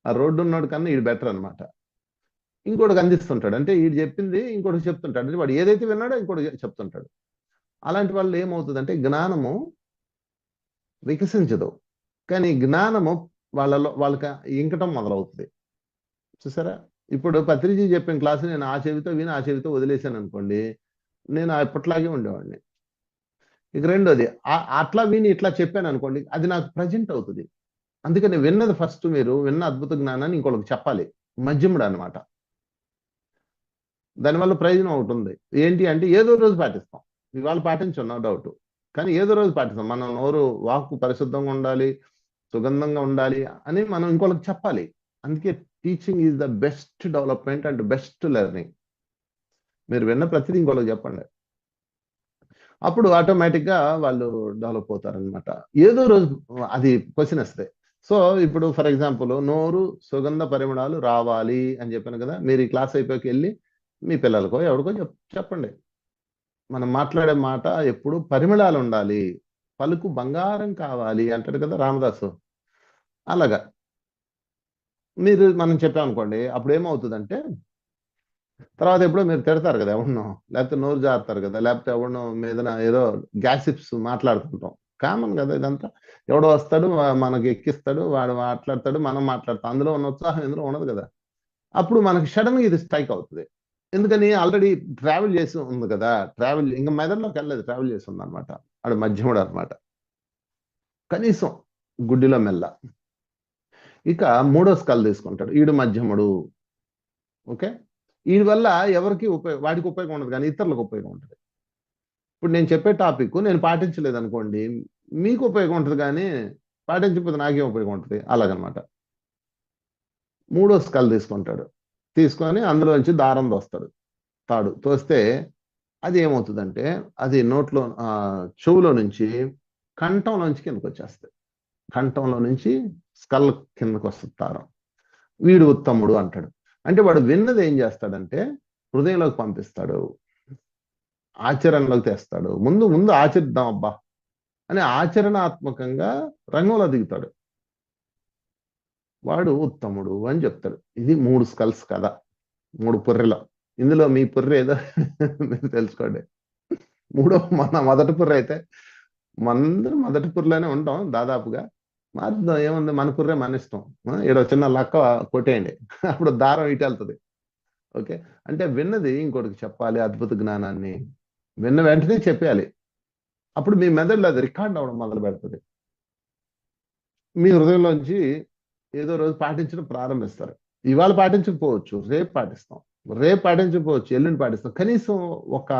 ఆ రోడ్డు ఉన్నాడు కన్నా ఈడు బెటర్ అనమాట. ఇంకోటికి అందిస్తుంటాడు, అంటే వీడు చెప్పింది ఇంకోటికి చెప్తుంటాడు. అంటే వాడు ఏదైతే విన్నాడో ఇంకోటి చెప్తుంటాడు. అలాంటి వాళ్ళు ఏమవుతుందంటే జ్ఞానము వికసించదు, కానీ జ్ఞానము వాళ్ళకి ఇంకటం మొదలవుతుంది. చూసారా? ఇప్పుడు పత్రిజీ చెప్పిన క్లాసు నేను ఆ చెవితో విని ఆ చెవితో వదిలేశాను అనుకోండి, నేను అప్పట్లాగే ఉండేవాడిని. ఇక రెండోది, అట్లా విని ఇట్లా చెప్పాను అనుకోండి, అది నాకు ప్రజెంట్ అవుతుంది. అందుకని విన్నది ఫస్ట్ మీరు విన్న అద్భుత జ్ఞానాన్ని ఇంకొకరికి చెప్పాలి. మధ్యముడు అనమాట. దానివల్ల ప్రయోజనం ఒకటి ఉంది. ఏంటి అంటే ఏదో రోజు పాటిస్తాం. ఇవాళ పాటించాం, నో డౌట్. కానీ ఏదో రోజు పాటిస్తాం. మనం నోరు వాక్కు పరిశుద్ధంగా ఉండాలి, సుగంధంగా ఉండాలి అని మనం ఇంకొకరికి చెప్పాలి. అందుకే teaching is the best development and best learning. మీరు విన్న ప్రతిదీ ఇంకొకరికి చెప్పండి. అప్పుడు ఆటోమేటిక్గా వాళ్ళు డెవలప్ అవుతారనమాట. ఏదో రోజు అది క్వశ్చన్ వస్తాయి. సో ఇప్పుడు ఫర్ ఎగ్జాంపుల్, నోరు సుగంధ పరిమళాలు రావాలి అని చెప్పాను కదా. మీరు ఈ క్లాస్ అయిపోయాక వెళ్ళి మీ పిల్లలకో ఎవరికో చెప్పండి. మనం మాట్లాడే మాట ఎప్పుడు పరిమళాలు ఉండాలి, పలుకు బంగారం కావాలి అంటాడు కదా రామదాసు. అలాగా మనం చెప్పామనుకోండి, అప్పుడు ఏమవుతుందంటే తర్వాత ఎప్పుడో మీరు తిడతారు కదా ఎవరినో, లేకపోతే నోరు జారుతారు కదా, లేకపోతే ఎవరినో మీద ఏదో గ్యాసిప్స్ మాట్లాడుతుంటాం. కామన్ కదా ఇదంతా. ఎవడో వస్తాడు మనకి ఎక్కిస్తాడు, వాడు మాట్లాడతాడు, మనం మాట్లాడతాం. అందులో ఉన్న ఉత్సాహం ఇందులో ఉండదు కదా. అప్పుడు మనకి సడన్ గా ఇది స్ట్రైక్ అవుతుంది. ఎందుకని ఆల్రెడీ ట్రావెల్ చేసి ఉంది కదా. ట్రావెల్ ఇంకా మెదడులోకి వెళ్ళలేదు, ట్రావెల్ చేసి ఉంది అనమాట. ఆడు మధ్యముడు అనమాట, కనీసం గుడ్డిలో మెల్ల. ఇక మూడో స్కల్ తీసుకుంటాడు, ఈడు మధ్యముడు. ఓకే, వీడి వల్ల ఎవరికి వాడికి ఉపయోగం ఉండదు, కానీ ఇతరులకు ఉపయోగం ఉంటుంది. ఇప్పుడు నేను చెప్పే టాపిక్ నేను పాటించలేదు అనుకోండి, మీకు ఉపయోగం ఉంటుంది, కానీ పాటించకపోతే నాకేం ఉపయోగం ఉంటుంది. అలాగనమాట. మూడో స్కల్ తీసుకుంటాడు, తీసుకొని అందులోంచి దారం తోస్తాడు. తాడు తోస్తే అది ఏమవుతుందంటే, అది నోట్లో చెవులో నుంచి కంఠంలోంచి కిందకు వచ్చేస్తాయి. కంఠంలో నుంచి స్కల్ కిందకు వస్తుంది దారం. వీడు ఉత్తముడు అంటాడు. అంటే వాడు విన్నది ఏం చేస్తాడంటే హృదయంలోకి పంపిస్తాడు, ఆచరణలోకి తెస్తాడు. ముందు ఆచరిద్దాం అబ్బా అని ఆచరణాత్మకంగా రంగంలో దిగుతాడు. వాడు ఉత్తముడు అని చెప్తాడు. ఇది 3 స్కల్స్ కదా, 3 పుర్రెలో. ఇందులో మీ పుర్రె ఏదో మీరు తెలుసుకోండి. మన మొదటి పుర్రె అయితే మనందరం మొదటి పుర్రెలోనే ఉంటాం దాదాపుగా. మారుద్దాం, ఏముంది, మన పుర్రె మన ఇష్టం. ఏదో చిన్న లక్క కొట్టేయండి, అప్పుడు దారం ఇటు వెళ్తుంది. ఓకే, అంటే విన్నది ఇంకోటికి చెప్పాలి అద్భుత జ్ఞానాన్ని. విన్న వెంటనే చెప్పాలి. అప్పుడు మీ మెదడులో అది రికార్డ్ అవ్వడం మొదలు పెడుతుంది. మీ హృదయంలోంచి ఏదో రోజు పాటించడం ప్రారంభిస్తారు. ఇవాళ పాటించకపోవచ్చు, రేపు పాటిస్తాం. రేపు పాటించకపోవచ్చు, ఎల్లుండి పాటిస్తాం. కనీసం ఒక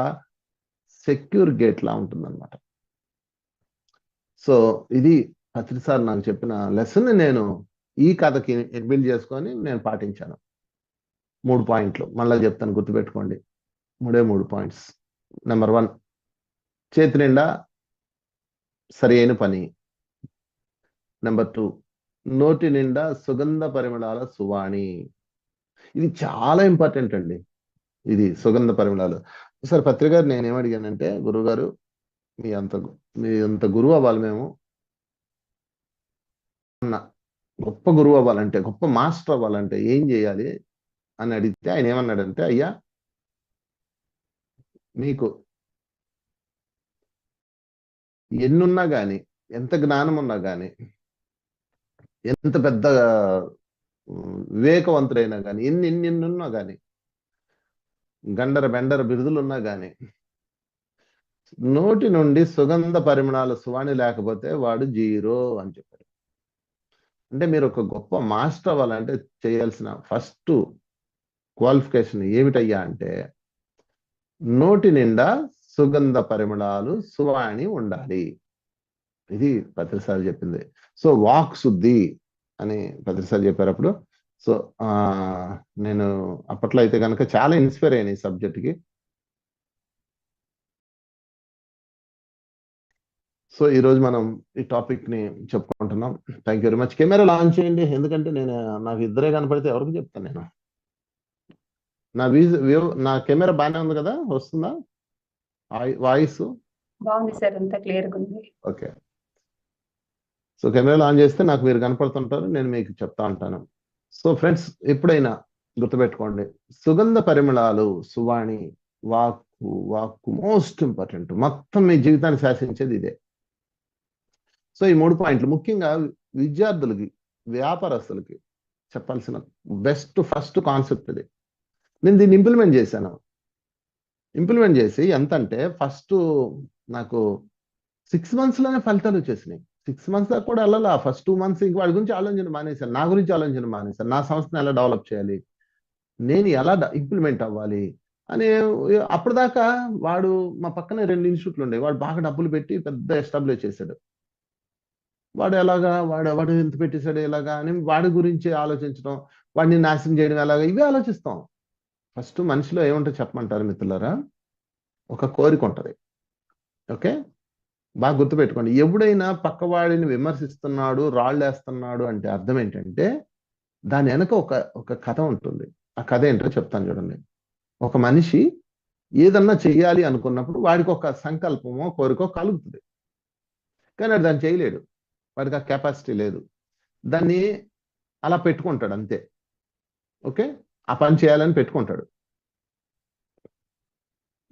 సెక్యూర్ గేట్ లా ఉంటుందన్నమాట. సో ఇది పత్రిసార్ నాకు చెప్పిన లెసన్. నేను ఈ కథకి బిల్డ్ చేసుకొని నేను పాటించాను. 3 పాయింట్లు మళ్ళీ చెప్తాను, గుర్తుపెట్టుకోండి. 3 పాయింట్స్. నెంబర్ 1, చేతి నిండా సరి అయిన పని. నెంబర్ 2, నోటి నిండా సుగంధ పరిమళాల సువాణి. ఇది చాలా ఇంపార్టెంట్ అండి, ఇది సుగంధ పరిమళాలు. సార్ పత్రికారు నేనేమడిగానంటే, గురువు గారు మీ అంత గురువు అవ్వాలి మేము, గొప్ప గురువు అవ్వాలంటే, గొప్ప మాస్టర్ అవ్వాలంటే ఏం చేయాలి అని అడిగితే ఆయన ఏమన్నాడంటే, అయ్యా మీకు ఎన్నున్నా కానీ, ఎంత జ్ఞానం ఉన్నా కానీ, ఎంత పెద్ద వివేకవంతుడైనా కానీ, ఎన్నున్నా కానీ, గండర బెండర బిరుదులున్నా కానీ, నోటి నుండి సుగంధ పరిమళాల సువాణి లేకపోతే వాడు 0 అని చెప్పారు. అంటే మీరు ఒక గొప్ప మాస్టర్ అవ్వాలంటే చేయాల్సిన ఫస్ట్ క్వాలిఫికేషన్ ఏమిటయ్యా అంటే, నోటి నిండా సుగంధ పరిమళాలు సువాణి ఉండాలి. ఇది పత్రిసారి చెప్పింది. సో వాక్ శుద్ధి అని పత్రిసారి చెప్పారు అప్పుడు. సో నేను అప్పట్లో అయితే కనుక చాలా ఇన్స్పైర్ అయ్యాను ఈ సబ్జెక్ట్కి. సో ఈరోజు మనం ఈ టాపిక్ ని చెప్పుకుంటున్నాం. Thank you very much. Camera launch చేయండి, ఎందుకంటే నాకు ఇద్దరే కనపడితే ఎవరికి చెప్తాను నేను. నా కెమెరా బాగానే ఉంది కదా, వస్తుందా వాయిస్? బాగుంది సార్, అంతా క్లియర్గా ఉంది. ఓకే, సో కెమెరా ఆన్ చేస్తే నాకు మీరు కనపడుతుంటారు, నేను మీకు చెప్తా ఉంటాను. సో ఫ్రెండ్స్, ఎప్పుడైనా గుర్తుపెట్టుకోండి, సుగంధ పరిమళాలు సువాణి, వాక్కు మోస్ట్ ఇంపార్టెంట్. మొత్తం మీ జీవితాన్ని శాసించేది ఇదే. సో ఈ 3 పాయింట్లు ముఖ్యంగా విద్యార్థులకి వ్యాపారస్తులకి చెప్పాల్సిన ఫస్ట్ కాన్సెప్ట్ ఇది. నేను దీన్ని ఇంప్లిమెంట్ చేశాను. ఇంప్లిమెంట్ చేసి ఎంత అంటే ఫస్ట్ నాకు 6 months లోనే ఫలితాలు వచ్చేసినాయి. 6 months దాకా కూడా వెళ్ళాలా. ఫస్ట్ 2 months ఇంక వాడి గురించి ఆలోచన మానేశాను. నా గురించి ఆలోచన మానేశాను. నా సంస్థను ఎలా డెవలప్ చేయాలి, నేను ఎలా ఇంప్లిమెంట్ అవ్వాలి అని. అప్పటిదాకా వాడు మా పక్కనే 2 ఇన్స్టిట్యూట్లు ఉండేవి. వాడు బాగా డబ్బులు పెట్టి పెద్ద ఎస్టాబ్లిష్ చేశాడు. వాడు ఎలాగా, వాడు ఎంత పెట్టేశాడు ఎలాగా అని వాడి గురించి ఆలోచించడం, వాడిని నాశనం చేయడం ఎలాగా, ఇవే ఆలోచిస్తాం. ఫస్ట్ మనిషిలో ఏముంటుంది చెప్పమంటారు మిత్రులారా? ఒక కోరిక ఉంటుంది. ఓకే, బాగా గుర్తుపెట్టుకోండి. ఎవడైనా పక్కవాడిని విమర్శిస్తున్నాడు, రాళ్ళేస్తున్నాడు అంటే అర్థం ఏంటంటే దాని వెనక ఒక కథ ఉంటుంది. ఆ కథ ఏంటో చెప్తాను చూడండి. ఒక మనిషి ఏదన్నా చెయ్యాలి అనుకున్నప్పుడు వాడికి ఒక సంకల్పమో కోరికో కలుగుతుంది, కానీ వాడు దాన్ని చేయలేడు. వాడికి ఆ కెపాసిటీ లేదు. దాన్ని అలా పెట్టుకుంటాడు అంతే. ఓకే, ఆ పని చేయాలని పెట్టుకుంటాడు.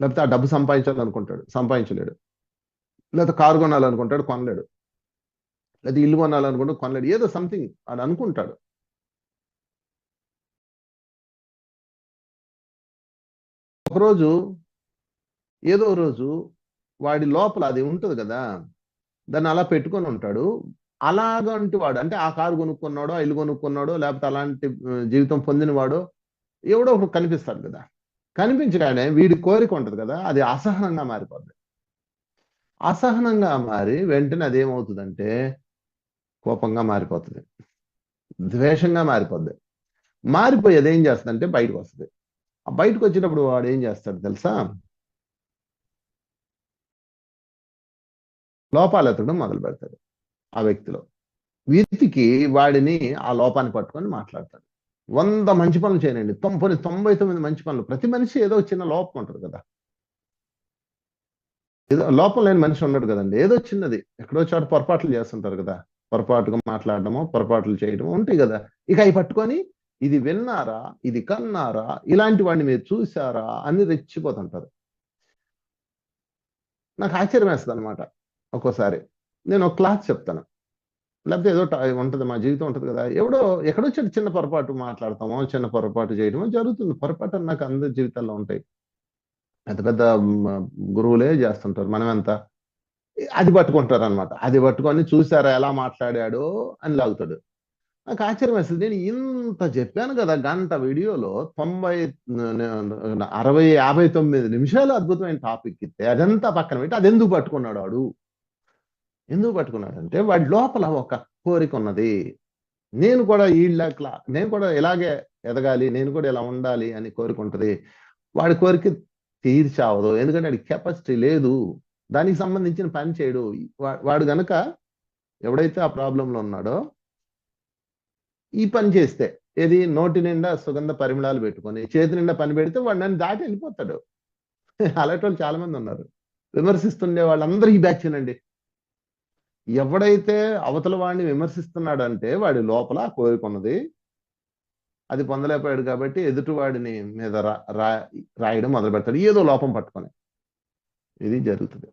లేకపోతే ఆ డబ్బు సంపాదించాలనుకుంటాడు, సంపాదించలేడు. లేకపోతే కారు కొనాలనుకుంటాడు, కొనలేడు. లేదా ఇల్లు కొనాలనుకుంటాడు, కొనలేడు. ఏదో సంథింగ్ వాడు అనుకుంటాడు. ఒకరోజు ఏదో రోజు వాడి లోపల అది ఉంటుంది కదా, దాన్ని అలా పెట్టుకొని ఉంటాడు. అలాగంటి వాడు అంటే ఆ కారు కొనుక్కున్నాడో, ఇల్లు కొనుక్కున్నాడో, లేకపోతే అలాంటి జీవితం పొందినవాడో ఎవడో ఒకడు కనిపిస్తాడు కదా. కనిపించగానే వీడి కోరిక ఉంటుంది కదా, అది అసహనంగా మారిపోద్ది. అసహనంగా మారి వెంటనే అదేమవుతుందంటే కోపంగా మారిపోతుంది, ద్వేషంగా మారిపోద్ది. మారిపోయి అదేం చేస్తుందంటే బయటకు వస్తుంది. ఆ బయటకు వచ్చినప్పుడు వాడు ఏం చేస్తాడు తెలుసా? లోపాలు ఎత్తడం మొదలు పెడతాడు. ఆ వ్యక్తిలో వీతికి వాడిని ఆ లోపాన్ని పట్టుకొని మాట్లాడతాడు. 100 మంచి పనులు చేయనండి, 99 మంచి పనులు. ప్రతి మనిషి ఏదో చిన్న లోపం ఉంటుంది కదా. ఏదో లోపం లేని మనిషి ఉన్నాడు కదండి. ఏదో చిన్నది ఎక్కడో చోట పొరపాట్లు చేస్తుంటారు కదా. పొరపాటుగా మాట్లాడడమో, పొరపాట్లు చేయడమో ఉంటాయి కదా. ఇక అవి పట్టుకొని ఇది విన్నారా, ఇది కన్నారా, ఇలాంటి వాడిని మీరు చూసారా అని రెచ్చిపోతుంటారు. నాకు ఆశ్చర్యం వేస్తుంది అనమాట. ఒక్కోసారి నేను ఒక క్లాస్ చెప్తాను, లేకపోతే ఏదో ఉంటుంది, మా జీవితం ఉంటుంది కదా. ఎక్కడో చిన్న పొరపాటు మాట్లాడతామో, చిన్న పొరపాటు చేయడమో జరుగుతుంది. పొరపాటు నాకు అందరి జీవితాల్లో ఉంటాయి. పెద్ద పెద్ద గురువులే చేస్తుంటారు, మనమెంత. అది పట్టుకుంటారు అనమాట. అది పట్టుకొని చూసారా ఎలా మాట్లాడాడో అని లాగుతాడు. నాకు ఆశ్చర్యం వేస్తుంది. నేను ఇంత చెప్పాను కదా, గంట వీడియోలో 59 నిమిషాలు అద్భుతమైన టాపిక్ ఇస్తే అదంతా పక్కన పెట్టి అది ఎందుకు పట్టుకున్నాడు వాడు? ఎందుకు పట్టుకున్నాడంటే వాడి లోపల ఒక కోరిక ఉన్నది. నేను కూడా నేను కూడా ఇలాగే ఎదగాలి, నేను కూడా ఇలా ఉండాలి అని కోరిక ఉంటుంది. వాడి కోరిక తీర్చావదు, ఎందుకంటే వాడికి కెపాసిటీ లేదు, దానికి సంబంధించిన పని చేయడు. వాడు గనక ఎవడైతే ఆ ప్రాబ్లంలో ఉన్నాడో ఈ పని చేస్తే, ఏది నోటి నిండా సుగంధ పరిమళాలు పెట్టుకొని చేతి నిండా పని పెడితే వాడు నన్ను దాటి వెళ్ళిపోతాడు. అలాంటి వాళ్ళు చాలా మంది ఉన్నారు. విమర్శిస్తుండే వాళ్ళందరూ ఈ బ్యాచ్ అండి. ఎవడైతే అవతల వాడిని విమర్శిస్తున్నాడంటే వాడి లోపల కోరిక ఉన్నది, అది పొందలేకపోయాడు కాబట్టి ఎదుటి వాడిని మీద రాయడం మొదలు పెడతాడు, ఏదో లోపం పట్టుకొని. ఇది జరుగుతుంది.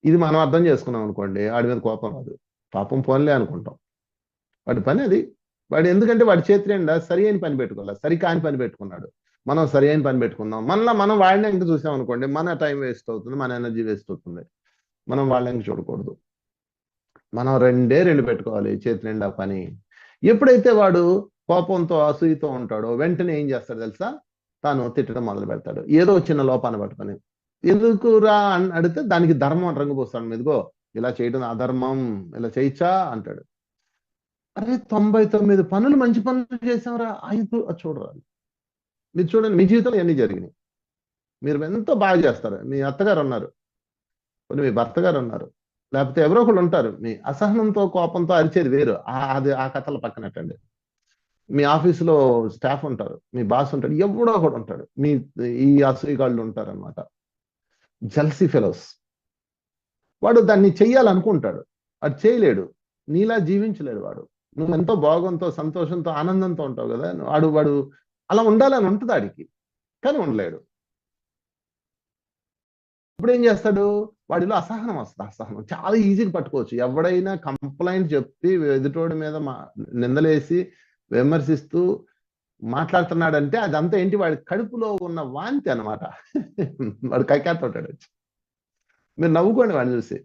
ఇది మనం అర్థం చేసుకున్నాం అనుకోండి, వాడి మీద కోపం రాదు, పాపం పోన్లే అనుకుంటాం. వాడి పని అది. వాడు ఎందుకంటే వాడి చేతి నిండా సరి అయిన పని పెట్టుకోవాలి, సరి కాని పని పెట్టుకున్నాడు. మనం సరి అయిన పని పెట్టుకుందాం, మనం వాడిని ఇంకా చూసాం అనుకోండి, మన టైం వేస్ట్ అవుతుంది, మన ఎనర్జీ వేస్ట్ అవుతుంది. మనం వాళ్ళని చూడకూడదు. మనం 2 పెట్టుకోవాలి చేతి నిండా పని. ఎప్పుడైతే వాడు కోపంతో అసూయతో ఉంటాడో వెంటనే ఏం చేస్తాడు తెలుసా? తాను తిట్టడం మొదలు పెడతాడు, ఏదో చిన్న లోపాన్ని పట్టుకొని. ఎందుకు రా అని అడిగితే దానికి ధర్మం రంగుపోస్తాడు. మీదిగో ఇలా చేయడం అధర్మం, ఇలా చేయొచ్చా అంటాడు. అరే 99 పనులు మంచి పనులు చేసాంరా, 5 చూడరా. మీరు చూడండి, మీ జీవితంలో ఎన్ని జరిగినాయి. మీరు ఎంతో బాగా చేస్తారు. మీ అత్తగారు ఉన్నారు, కొన్ని మీ భర్త గారు ఉన్నారు, లేకపోతే ఎవరో ఒకళ్ళు ఉంటారు. మీ అసహనంతో కోపంతో అరిచేది వేరు, అది ఆ కథల పక్కనట్టండి. మీ ఆఫీసులో స్టాఫ్ ఉంటారు, మీ బాస్ ఉంటాడు, ఎవడో ఒకడు ఉంటాడు, ఈ అసూయగాళ్ళు ఉంటారు అనమాట, జెల్సీ ఫెలోస్. వాడు దాన్ని చెయ్యాలనుకుంటాడు, అది చేయలేడు, నీలా జీవించలేడు వాడు. నువ్వు ఎంతో భాగంతో, సంతోషంతో, ఆనందంతో ఉంటావు కదా, వాడు అలా ఉండాలని ఉంటుంది ఆడికి, కానీ ఉండలేడు. ఇప్పుడు ఏం చేస్తాడు? వాడిలో అసహనం వస్తుంది. అసహనం చాలా ఈజీగా పట్టుకోవచ్చు. ఎవడైనా కంప్లైంట్ చెప్పి ఎదుటోడి మీద నిందలేసి విమర్శిస్తూ మాట్లాడుతున్నాడంటే అదంతా ఏంటి, వాడి కడుపులో ఉన్న వాంతి అనమాట. వాడు కక్కేస్తుంటాడు వచ్చి. మీరు నవ్వుకోండి వాడిని చూసి,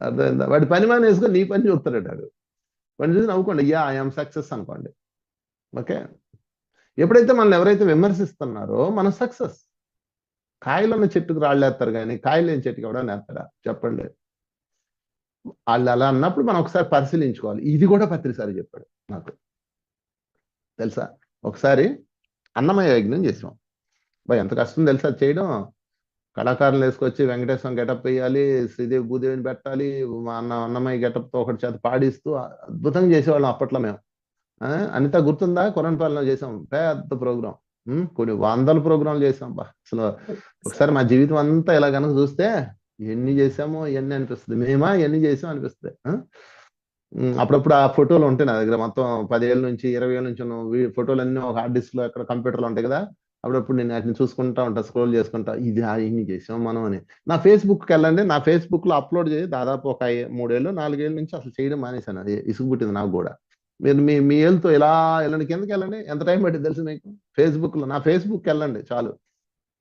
అర్థమైందా? వాడి పని మాని వేసుకొని నీ పని చూస్తాడు వాడు. వాడిని చూసి నవ్వుకోండి, యా ఐఎమ్ సక్సెస్ అనుకోండి. ఓకే, ఎప్పుడైతే మనల్ని ఎవరైతే విమర్శిస్తున్నారో మనం సక్సెస్. కాయలున్న చెట్టుకు రాళ్ళేస్తారు కానీ కాయలు లేని చెట్టుకి ఎవడన్నా వేస్తాడా చెప్పండి? వాళ్ళు అలా అన్నప్పుడు మనం ఒకసారి పరిశీలించుకోవాలి. ఇది కూడా పత్రిసారి చెప్పాడు నాకు, తెలుసా? ఒకసారి అన్నమయ్య యజ్ఞం చేసాం. ఎంత కష్టం తెలుసా అది చేయడం. కళాకారులు వేసుకొచ్చి వెంకటేశ్వరం గెటప్ వేయాలి, శ్రీదేవి భూదేవిని పెట్టాలి, మా అన్నమయ్య గెటప్తో ఒకటి చేత పాడిస్తూ అద్భుతంగా చేసేవాళ్ళం అప్పట్లో మేము. అనిత గుర్తుందా? కొరణపాలెంలో చేసాం పెద్ద ప్రోగ్రాం. కొన్ని 100 ప్రోగ్రాంలు చేసాం. అసలు ఒకసారి మా జీవితం అంతా ఇలా కనుక చూస్తే ఎన్ని చేసామో ఎన్ని అనిపిస్తుంది. మేమా ఎన్ని చేసాం అనిపిస్తుంది. అప్పుడప్పుడు ఆ ఫోటోలు ఉంటాయి నా దగ్గర, మొత్తం 10 ఏళ్ళ నుంచి 20 ఏళ్ళ నుంచి ఉన్న ఫోటోలు అన్నీ ఒక హార్డ్ డిస్క్ లో ఎక్కడ కంప్యూటర్లో ఉంటాయి కదా. అప్పుడప్పుడు నేను వాటిని చూసుకుంటా ఉంటా, స్క్రోల్ చేసుకుంటా, ఇది ఇన్ని చేసాం మనం అని. నా ఫేస్బుక్కి వెళ్ళండి, నా ఫేస్బుక్ లో అప్లోడ్ చేసి దాదాపు ఒక 3 ఏళ్ళు 4 ఏళ్ళ నుంచి అసలు చేయడం మానేశాను. అది ఇసుగు పుట్టింది నాకు కూడా. మీరు మీ ఏళ్ళతో ఇలా వెళ్ళండి, కిందకి వెళ్ళండి. ఎంత టైం పట్టింది తెలుసు మీకు? ఫేస్బుక్ లో నా ఫేస్బుక్ వెళ్ళండి చాలు,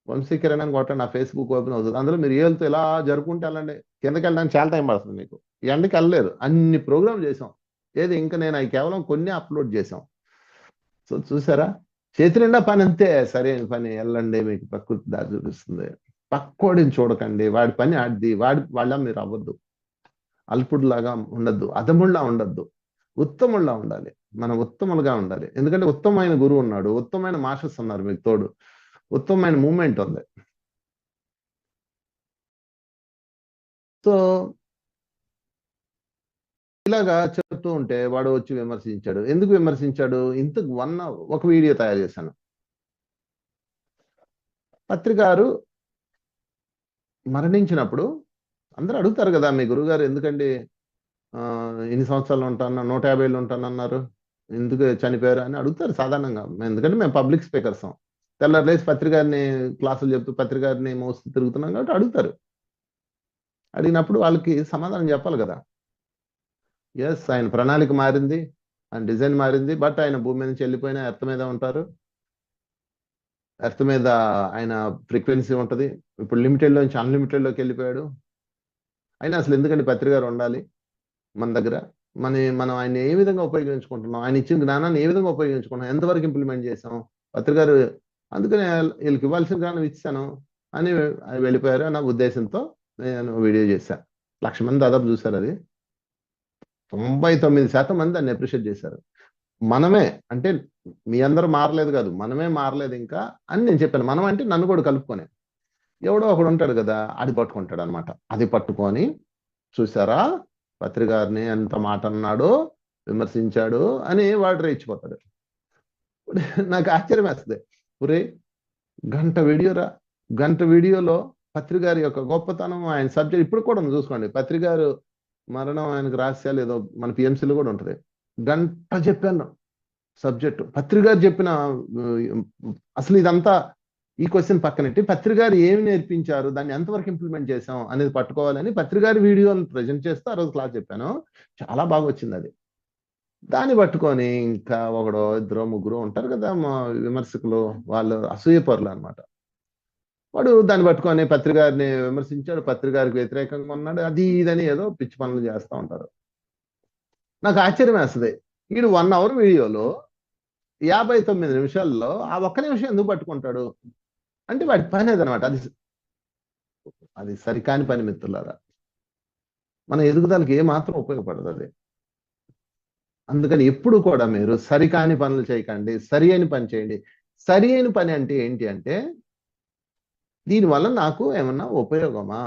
వంశీ కిరణ్ అని కొట్టండి, నా ఫేస్బుక్ ఓపెన్ అవుతుంది. అందులో మీరు ఏళ్ళతో ఇలా జరుపుకుంటూ వెళ్ళండి. కిందకి వెళ్ళడానికి చాలా టైం పడుతుంది మీకు. ఎండకి వెళ్ళలేరు, అన్ని ప్రోగ్రామ్ చేసాం. ఏది ఇంకా నేను అవి కేవలం కొన్ని అప్లోడ్ చేసాం. సో చూసారా, చేతి నిండా పని అంతే, సరైన పని. వెళ్ళండి, మీకు ప్రకృతి దారి చూపిస్తుంది. పక్కోడిని చూడకండి, వాడి పని ఆడిది, వాళ్ళ మీరు అవ్వద్దు. అల్పుడులాగా ఉండద్దు, అధముళ్ళ ఉండద్దు, ఉత్తముళ్ళ ఉండాలి. మనం ఉత్తములుగా ఉండాలి. ఎందుకంటే ఉత్తమమైన గురువు ఉన్నాడు, ఉత్తమమైన మాస్టర్స్ ఉన్నారు మీకు తోడు, ఉత్తమమైన మూమెంట్ ఉంది. సో ఇలాగా చెప్తూ ఉంటే వాడు వచ్చి విమర్శించాడు. ఎందుకు విమర్శించాడు? ఇంతకు ఒక వీడియో తయారు చేశాను. పత్రికారు మరణించినప్పుడు అందరూ అడుగుతారు కదా, మీ గురువుగారు ఎందుకండి ఇన్ని సంవత్సరాలు ఉంటాను, 150 ఏళ్ళు ఉంటానన్నారు, ఎందుకు చనిపోయారు అని అడుగుతారు సాధారణంగా. ఎందుకంటే మేము పబ్లిక్ స్పీకర్సం, తెల్లారు లేచి పత్రికారిని క్లాసులు చెప్తూ పత్రికారిని మోస్తూ తిరుగుతున్నాం కాబట్టి అడుగుతారు. అడిగినప్పుడు వాళ్ళకి సమాధానం చెప్పాలి కదా. ఎస్, ఆయన ప్రణాళిక మారింది, ఆయన డిజైన్ మారింది, బట్ ఆయన భూమి మీద నుంచి వెళ్ళిపోయిన ఎర్త్ మీద ఉంటారు. ఎర్త్ మీద ఆయన ఫ్రీక్వెన్సీ ఉంటుంది. ఇప్పుడు లిమిటెడ్ లోంచి అన్లిమిటెడ్ లోకి వెళ్ళిపోయాడు. అయినా అసలు ఎందుకంటే పత్రికారు ఉండాలి మన దగ్గర. మనం ఆయన ఏ విధంగా ఉపయోగించుకుంటున్నాం, ఆయన ఇచ్చిన జ్ఞానాన్ని ఏ విధంగా ఉపయోగించుకుంటున్నాం, ఎంతవరకు ఇంప్లిమెంట్ చేసాం. పత్రికారు అందుకనే వీళ్ళకి ఇవ్వాల్సిన జ్ఞానం ఇచ్చాను అని వెళ్ళిపోయారు అన్న ఉద్దేశంతో నేను వీడియో చేశాను. 1,00,000 మంది దాదాపు చూశారు. అది 99% మంది దాన్ని అప్రిషియేట్ చేశారు. మనమే అంటే మీ అందరూ మారలేదు కాదు, మనమే మారలేదు ఇంకా అని నేను చెప్పాను. మనం అంటే నన్ను కూడా కలుపుకొని, ఎవడో ఒకడు ఉంటాడు కదా, అది పట్టుకుంటాడు అనమాట. అది పట్టుకొని చూసారా పత్రికారిని ఎంత మాట అన్నాడు, విమర్శించాడు అని వాడు రేచిపోతాడు. నాకు ఆశ్చర్యం వేస్తుంది. ఒరే, గంట వీడియోలో పత్రికారి యొక్క గొప్పతనం, ఆయన సబ్జెక్ట్ ఇప్పుడు కూడా చూసుకోండి. పత్రికారు మరణం, ఆయనకు రహస్యాలు ఏదో మన పిఎంసీలో కూడా ఉంటుంది. గంట చెప్పాను సబ్జెక్టు. పత్రికారు చెప్పిన అసలు ఇదంతా ఈ క్వశ్చన్ పక్కనెట్టి పత్రికారు ఏమి నేర్పించారు, దాన్ని ఎంతవరకు ఇంప్లిమెంట్ చేసాం అనేది పట్టుకోవాలని పత్రికారి వీడియోలు ప్రజెంట్ చేస్తూ ఆ రోజు క్లాస్ చెప్పాను. చాలా బాగా వచ్చింది అది. దాన్ని పట్టుకొని ఇంకా ఒకడో ఇద్దరు ముగ్గురు ఉంటారు కదా మా విమర్శకులు, వాళ్ళు అసూయపరులు అనమాట. వాడు దాన్ని పట్టుకొని పత్రికారిని విమర్శించాడు, పత్రికారికి వ్యతిరేకంగా ఉన్నాడు, అది ఇదని ఏదో పిచ్చి పనులు చేస్తూ ఉంటారు. నాకు ఆశ్చర్యం వేస్తుంది. వీడు 1 అవర్ వీడియోలో 59 నిమిషాల్లో ఆ ఒక్క నిమిషం ఎందుకు పట్టుకుంటాడు అంటే వాడి పని అదనమాట. అది సరికాని పని మిత్రులారా. మన ఎదుగుదలకి ఏమాత్రం ఉపయోగపడదు అది. అందుకని ఎప్పుడు కూడా మీరు సరికాని పనులు చేయకండి, సరి అయిన పని చేయండి. సరి అయిన పని అంటే ఏంటి అంటే, దీనివల్ల నాకు ఏమన్నా ఉపయోగమా,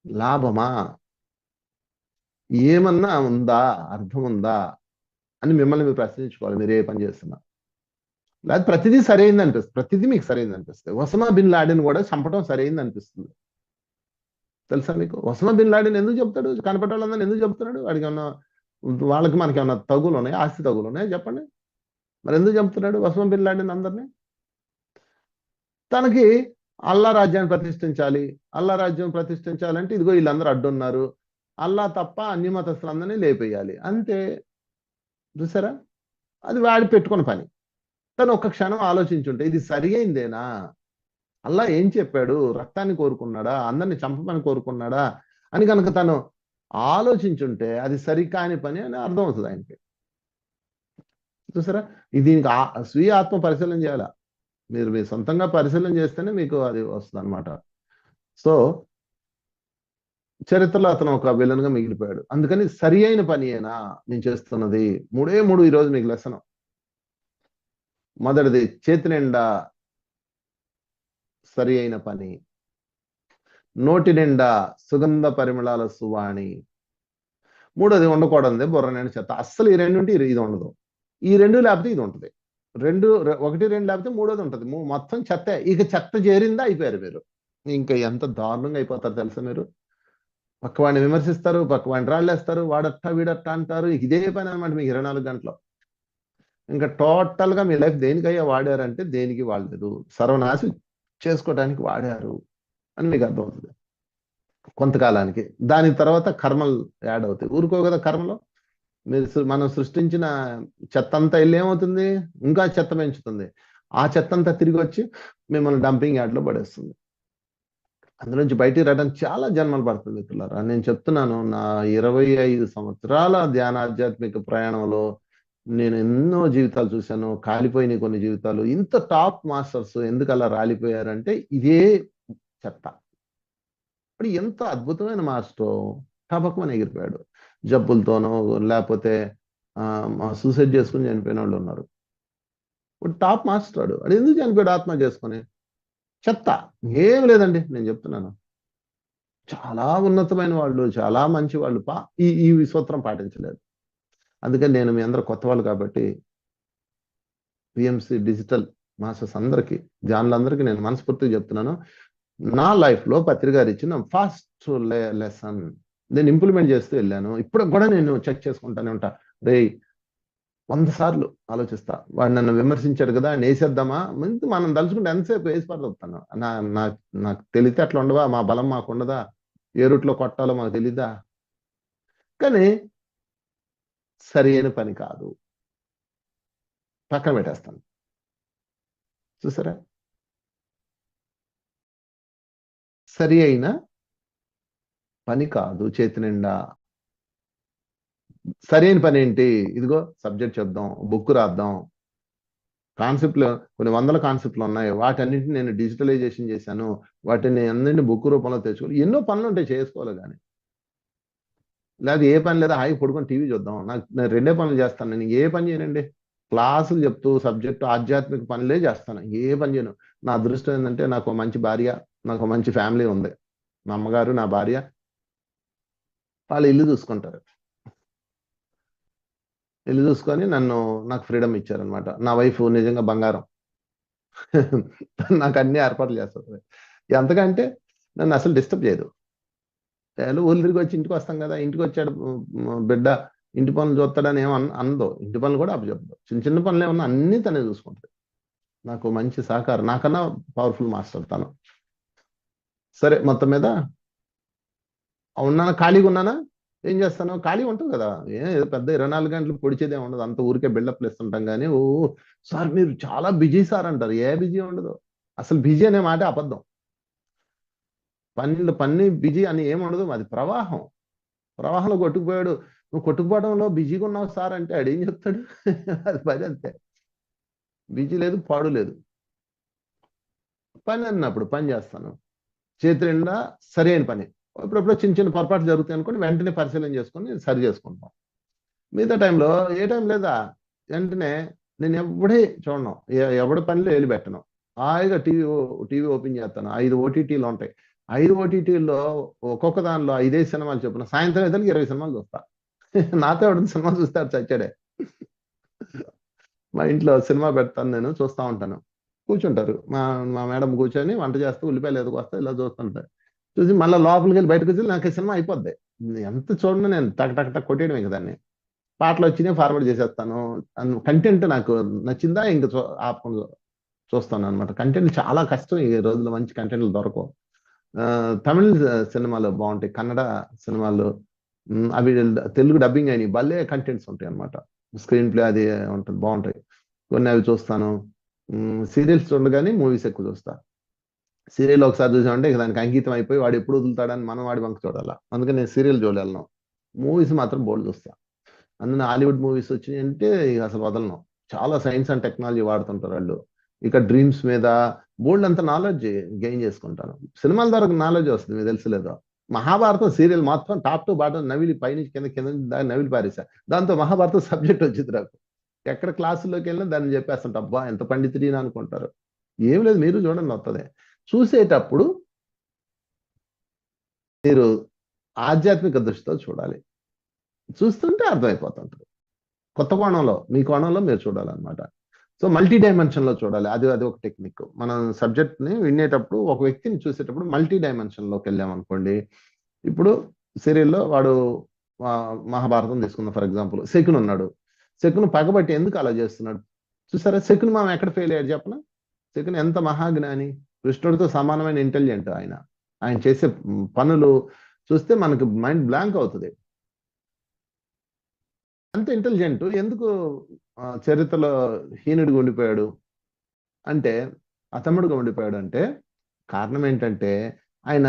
లాభమా, ఏమన్నా ఉందా, అర్థం ఉందా అని మిమ్మల్ని మీరు ప్రశ్నించుకోవాలి. మీరు ఏ పని చేస్తున్నా. లేదా ప్రతిదీ సరైంది అనిపిస్తుంది, ప్రతిదీ మీకు సరైంది అనిపిస్తుంది. ఒసామా బిన్ లాడెన్ కూడా చంపడం సరైంది అనిపిస్తుంది. తెలుసా మీకు? ఒసామా బిన్ లాడెన్ ఎందుకు చెప్తాడు, కనపడాలని ఎందుకు చెప్తున్నాడు? వాడికి ఏమన్నా, వాళ్ళకి మనకి ఏమన్నా తగులు ఉన్నాయి, ఆస్తి తగులు ఉన్నాయి చెప్పండి. మరి ఎందుకు చెప్తున్నాడు ఒసామా బిన్ లాడెన్ అందరినీ? తనకి అల్లా రాజ్యాన్ని ప్రతిష్ఠించాలి. అల్లా రాజ్యం ప్రతిష్ఠించాలంటే ఇదిగో వీళ్ళందరూ అడ్డున్నారు, అల్లా తప్ప అన్ని మతస్థులందరినీ లేపేయాలి అంతే. చూసారా, అది వాడి పెట్టుకున్న పని. తను ఒక్క క్షణం ఆలోచించుంటే ఇది సరి అయిందేనా, అల్లా ఏం చెప్పాడు, రక్తాన్ని కోరుకున్నాడా, అందరిని చంపమని కోరుకున్నాడా అని కనుక తను ఆలోచించుంటే అది సరికాని పని అని అర్థం అవుతుంది ఆయనకి. చూసారా, దీనికి స్వీయ ఆత్మ పరిశీలన చేయాలా, మీరు మీ సొంతంగా పరిశీలన చేస్తేనే మీకు అది వస్తుంది అనమాట. సో చరిత్రలో అతను ఒక విలన్ గా మిగిలిపోయాడు. అందుకని సరి అయిన పని అయినా నేను చేస్తున్నది 3 ఈరోజు మీకు లెసన్. మొదటిది చేతి నిండా సరి అయిన పని, నోటి నిండా సుగంధ పరిమళాల సువాణి. మూడోది ఉండకూడదు బుర్ర నిండా చెత్త. అస్సలు ఈ రెండు ఉంటే ఇది ఉండదు, ఈ రెండు లేకపోతే ఇది ఉంటుంది. ఒకటి రెండు లేకపోతే మూడోది ఉంటుంది. మొత్తం చెత్త. ఇక చెత్త చేరిందా అయిపోయారు మీరు. ఇంకా ఎంత దారుణంగా అయిపోతారు తెలుసా మీరు. పక్కవాడిని విమర్శిస్తారు, పక్కవాడిని రాళ్ళేస్తారు, వాడట్టా వీడట్టా అంటారు. ఇదే పని అనమాట మీకు 24 గంటలు. ఇంకా టోటల్ గా మీ లైఫ్ దేనికయ్యా వాడారంటే దేనికి వాడలేదు, సర్వనాశం చేసుకోవడానికి వాడారు అని మీకు అర్థమవుతుంది కొంతకాలానికి. దాని తర్వాత కర్మలు యాడ్ అవుతాయి. ఊరుకో కదా కర్మలో. మనం సృష్టించిన చెత్త అంతా వెళ్ళి ఏమవుతుంది, ఇంకా చెత్త పెంచుతుంది. ఆ చెత్త అంతా తిరిగి వచ్చి మిమ్మల్ని డంపింగ్ యార్డ్ లో పడేస్తుంది. అందులోంచి బయటికి రావడానికి చాలా జన్మలు పడుతుంది పిల్లరా. నేను చెప్తున్నాను, నా 25 సంవత్సరాల ధ్యాన ఆధ్యాత్మిక ప్రయాణంలో నేను ఎన్నో జీవితాలు చూశాను. కాలిపోయిన కొన్ని జీవితాలు. ఇంత టాప్ మాస్టర్స్ ఎందుకు అలా రాలిపోయారంటే ఇదే చెత్త. ఇప్పుడు ఎంత అద్భుతమైన మాస్టర్ టపకమని ఎగిరిపోయాడు. జబ్బులతోనో లేకపోతే సూసైడ్ చేసుకుని చనిపోయిన వాళ్ళు ఉన్నారు. ఇప్పుడు టాప్ మాస్టర్ అది ఎందుకు చనిపోయాడు ఆత్మ చేసుకొని? చెత్త. ఏం లేదండి, నేను చెప్తున్నాను. చాలా ఉన్నతమైన వాళ్ళు, చాలా మంచి వాళ్ళు ఈ సూత్రం పాటించలేదు. అందుకని నేను మీ అందరూ కొత్త వాళ్ళు కాబట్టి పిఎంసి డిజిటల్ మాస్టర్స్ అందరికీ, ధ్యానులందరికీ నేను మనస్ఫూర్తిగా చెప్తున్నాను, నా లైఫ్ లో పత్రిక గారు ఇచ్చిన ఫస్ట్ లెసన్ నేను ఇంప్లిమెంట్ చేస్తూ వెళ్ళాను. ఇప్పుడు కూడా నేను చెక్ చేసుకుంటానే ఉంటా. రే 100 సార్లు ఆలోచిస్తా, వాడు నన్ను విమర్శించాడు కదా అని వేసేద్దామా, మనం తలుచుకుంటే ఎంతసేపు వేసి పడతాను. నాకు తెలితే అట్లా ఉండవా, మా బలం మాకు ఉండదా, ఏ రూట్లో కొట్టాలో మాకు తెలీదా? కానీ సరి అయిన పని కాదు, పక్కన పెట్టేస్తాను. చూసారా, సరి అయిన పని కాదు. చేతి నిండా సరైన పని ఏంటి? ఇదిగో సబ్జెక్ట్ చెప్దాం, బుక్ రాద్దాం, కాన్సెప్ట్లు కొన్ని వందల కాన్సెప్ట్లు ఉన్నాయి, వాటన్నింటిని నేను డిజిటలైజేషన్ చేశాను, వాటిని అన్నింటిని బుక్ రూపంలో తెచ్చుకోవాలి. ఎన్నో పనులు ఉంటాయి చేసుకోవాలి. కానీ లేదా ఏ పని లేదా హాయి పడుకొని టీవీ చూద్దాం. నేను 2 పనులు చేస్తాను. నేను ఏ పని చేయనండి, క్లాసులు చెప్తూ సబ్జెక్టు ఆధ్యాత్మిక పనులే చేస్తాను, ఏ పని చేయను. నా అదృష్టం ఏంటంటే నాకు మంచి భార్య, నాకు మంచి ఫ్యామిలీ ఉంది. మా అమ్మగారు, నా భార్య, వాళ్ళు ఇల్లు చూసుకుంటారు. ఇల్లు చూసుకొని నాకు ఫ్రీడమ్ ఇచ్చారనమాట. నా వైఫ్ నిజంగా బంగారం. నాకు అన్ని ఏర్పాట్లు చేస్తుంది. ఎంతకంటే నన్ను అసలు డిస్టర్బ్ చేయదు. ఊళ్ళు తిరిగి వచ్చి ఇంటికి వస్తాం కదా, ఇంటికి వచ్చాడు బిడ్డ ఇంటి పనులు చూస్తాడని అనదో. ఇంటి పనులు కూడా అప్పచెప్పదు. చిన్న చిన్న పనులు ఏమన్నా అన్ని తనే చూసుకుంటుంది. నాకు మంచి సహకారం. నాకన్నా పవర్ఫుల్ మాస్టర్ తను. సరే, మొత్తం మీద ఉన్నానా, ఖాళీగా ఉన్నానా, ఏం చేస్తాను, ఖాళీ ఉంటుంది కదా, ఏదో పెద్ద 24 గంటలు పొడిచేదే ఉండదు. అంత ఊరికే బిల్డప్లు ఇస్తుంటాం. కానీ ఓ సార్ మీరు చాలా బిజీ సార్ అంటారు. ఏ బిజీ ఉండదు. అసలు బిజీ అనే మాట అబద్ధం. పని బిజీ అని ఏముండదు. అది ప్రవాహం. ప్రవాహంలో కొట్టుకుపోయాడు. నువ్వు కొట్టుకుపోవడంలో బిజీగా ఉన్నావు సార్ అంటే ఆడేం చెప్తాడు? అది పని అంతే. బిజీ లేదు, పాడు లేదు. పని అన్నప్పుడు పని చేస్తాను. చేతి నిండా సరైన పని. ఇప్పుడప్పుడు చిన్న చిన్న పొరపాటు జరుగుతాయి అనుకోండి, వెంటనే పరిశీలన చేసుకొని సరి చేసుకుంటాం. మిగతా టైంలో ఏ టైం లేదా, వెంటనే నేను ఎవడే చూడను, ఎవడి పనిలో వెళ్ళి పెట్టను. హాయిగా టీవీ ఓపెన్ చేస్తాను. 5 ఓటీటీలు ఉంటాయి. 5 ఓటీటీల్లో ఒక్కొక్క దానిలో 5 సినిమాలు చొప్పున సాయంత్రం అయితే 20 సినిమాలు చూస్తా. నాతో ఎవడన్నా సినిమా చూస్తాడు చచ్చాడే. మా ఇంట్లో సినిమా పెడతాను, నేను చూస్తూ ఉంటాను. కూర్చుంటారు మా మేడం కూర్చొని వంట చేస్తూ ఉల్లిపాయలు ఎదుకొస్తా ఇలా చూస్తుంటారు. చూసి మళ్ళీ లోపలికి వెళ్ళి బయటకు వచ్చి నాకు ఈ సినిమా అయిపోద్ది. ఎంత చూడండి, నేను టక్ టక్ టక్ కొట్టేయడమే కదాన్ని. పాటలు వచ్చినాయి ఫార్వర్డ్ చేసేస్తాను. కంటెంట్ నాకు నచ్చిందా ఇంకా ఆపకుండా చూస్తాను అనమాట. కంటెంట్ చాలా కష్టం ఈ రోజుల్లో, మంచి కంటెంట్లు దొరకవు. తమిళ సినిమాలు బాగుంటాయి, కన్నడ సినిమాలు అవి తెలుగు డబ్బింగ్ అయినాయి, భలే కంటెంట్స్ ఉంటాయి అనమాట. స్క్రీన్ ప్లే అది ఉంటుంది, బాగుంటాయి. కొన్ని అవి చూస్తాను. సీరియల్స్ చూడగానే మూవీస్ ఎక్కువ చూస్తా. సీరియల్ ఒకసారి చూసామంటే ఇక దానికి అంకితం అయిపోయి వాడు ఎప్పుడు వదులుతాడని మనం వాడి వంక చూడాలా. అందుకని నేను సీరియల్ చూడలేను. మూవీస్ మాత్రం బోల్డ్ చూస్తా. అందులో హాలీవుడ్ మూవీస్ వచ్చినాయి అంటే ఇక అసలు వదలను. చాలా సైన్స్ అండ్ టెక్నాలజీ వాడుతుంటారు వాళ్ళు. ఇక డ్రీమ్స్ మీద బోల్డ్ అంత నాలెడ్జ్ గెయిన్ చేసుకుంటాను. సినిమాల ద్వారా నాలెడ్జ్ వస్తుంది, మీకు తెలుసులేదో. మహాభారతం సీరియల్ మొత్తం టాప్ టు బాటం నవిలి పైనుంచి కింద దాకా నవిలి పారేసా. దాంతో మహాభారతం సబ్జెక్ట్ వచ్చింది నాకు. ఎక్కడ క్లాసుల్లోకి వెళ్ళినా దాన్ని చెప్పేస్తుంటా. అబ్బా ఎంత పండితుడి అనుకుంటారు. ఏం లేదు, మీరు చూడండి వస్తుంది. చూసేటప్పుడు మీరు ఆధ్యాత్మిక దృష్టితో చూడాలి. చూస్తుంటే అర్థమైపోతుంటుంది. కొత్త కోణంలో, మీ కోణంలో మీరు చూడాలన్నమాట. సో మల్టీ డైమెన్షన్ లో చూడాలి. అది ఒక టెక్నిక్. మనం సబ్జెక్ట్ ని వినేటప్పుడు, ఒక వ్యక్తిని చూసేటప్పుడు మల్టీ డైమెన్షన్ లోకి వెళ్ళామనుకోండి. ఇప్పుడు సీరియల్లో వాడు మహాభారతం తీసుకుందాం ఫర్ ఎగ్జాంపుల్. శకుని ఉన్నాడు. శకుని పగబట్టి ఎందుకు అలా చేస్తున్నాడు చూసారా? శకుని మనం ఎక్కడ ఫెయిల్ అయ్యాడు చెప్పనా? శకుని ఎంత మహాజ్ఞాని, కృష్ణుడితో సమానమైన ఇంటెలిజెంట్. ఆయన చేసే పనులు చూస్తే మనకు మైండ్ బ్లాంక్ అవుతుంది. అంత ఇంటెలిజెంట్ ఎందుకు చరిత్రలో హీనుడిగా ఉండిపోయాడు అంటే, అతమ్ముడుగా ఉండిపోయాడు అంటే కారణం ఏంటంటే ఆయన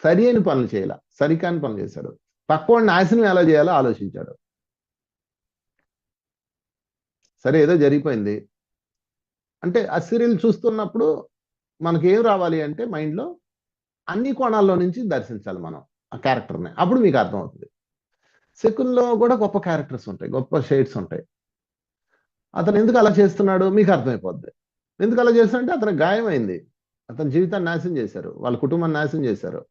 సరి అయిన పనులు చేయాల, సరికాని పనులు చేశాడు. పక్కవాడిని నాశనం ఎలా చేయాలో ఆలోచించాడు. సరే ఏదో జరిగిపోయింది అంటే ఆ సీరియల్ చూస్తున్నప్పుడు మనకి ఏం రావాలి అంటే మైండ్లో అన్ని కోణాల్లో నుంచి దర్శించాలి మనం ఆ క్యారెక్టర్ని. అప్పుడు మీకు అర్థమవుతుంది. శకున్లో కూడా గొప్ప క్యారెక్టర్స్ ఉంటాయి, గొప్ప షేడ్స్ ఉంటాయి. అతను ఎందుకు అలా చేస్తున్నాడు మీకు అర్థమైపోద్ది. ఎందుకు అలా చేస్తాడంటే అతను గాయమైంది, అతని జీవితాన్ని నాశనం చేశారు, వాళ్ళ కుటుంబాన్ని నాశనం చేశారు.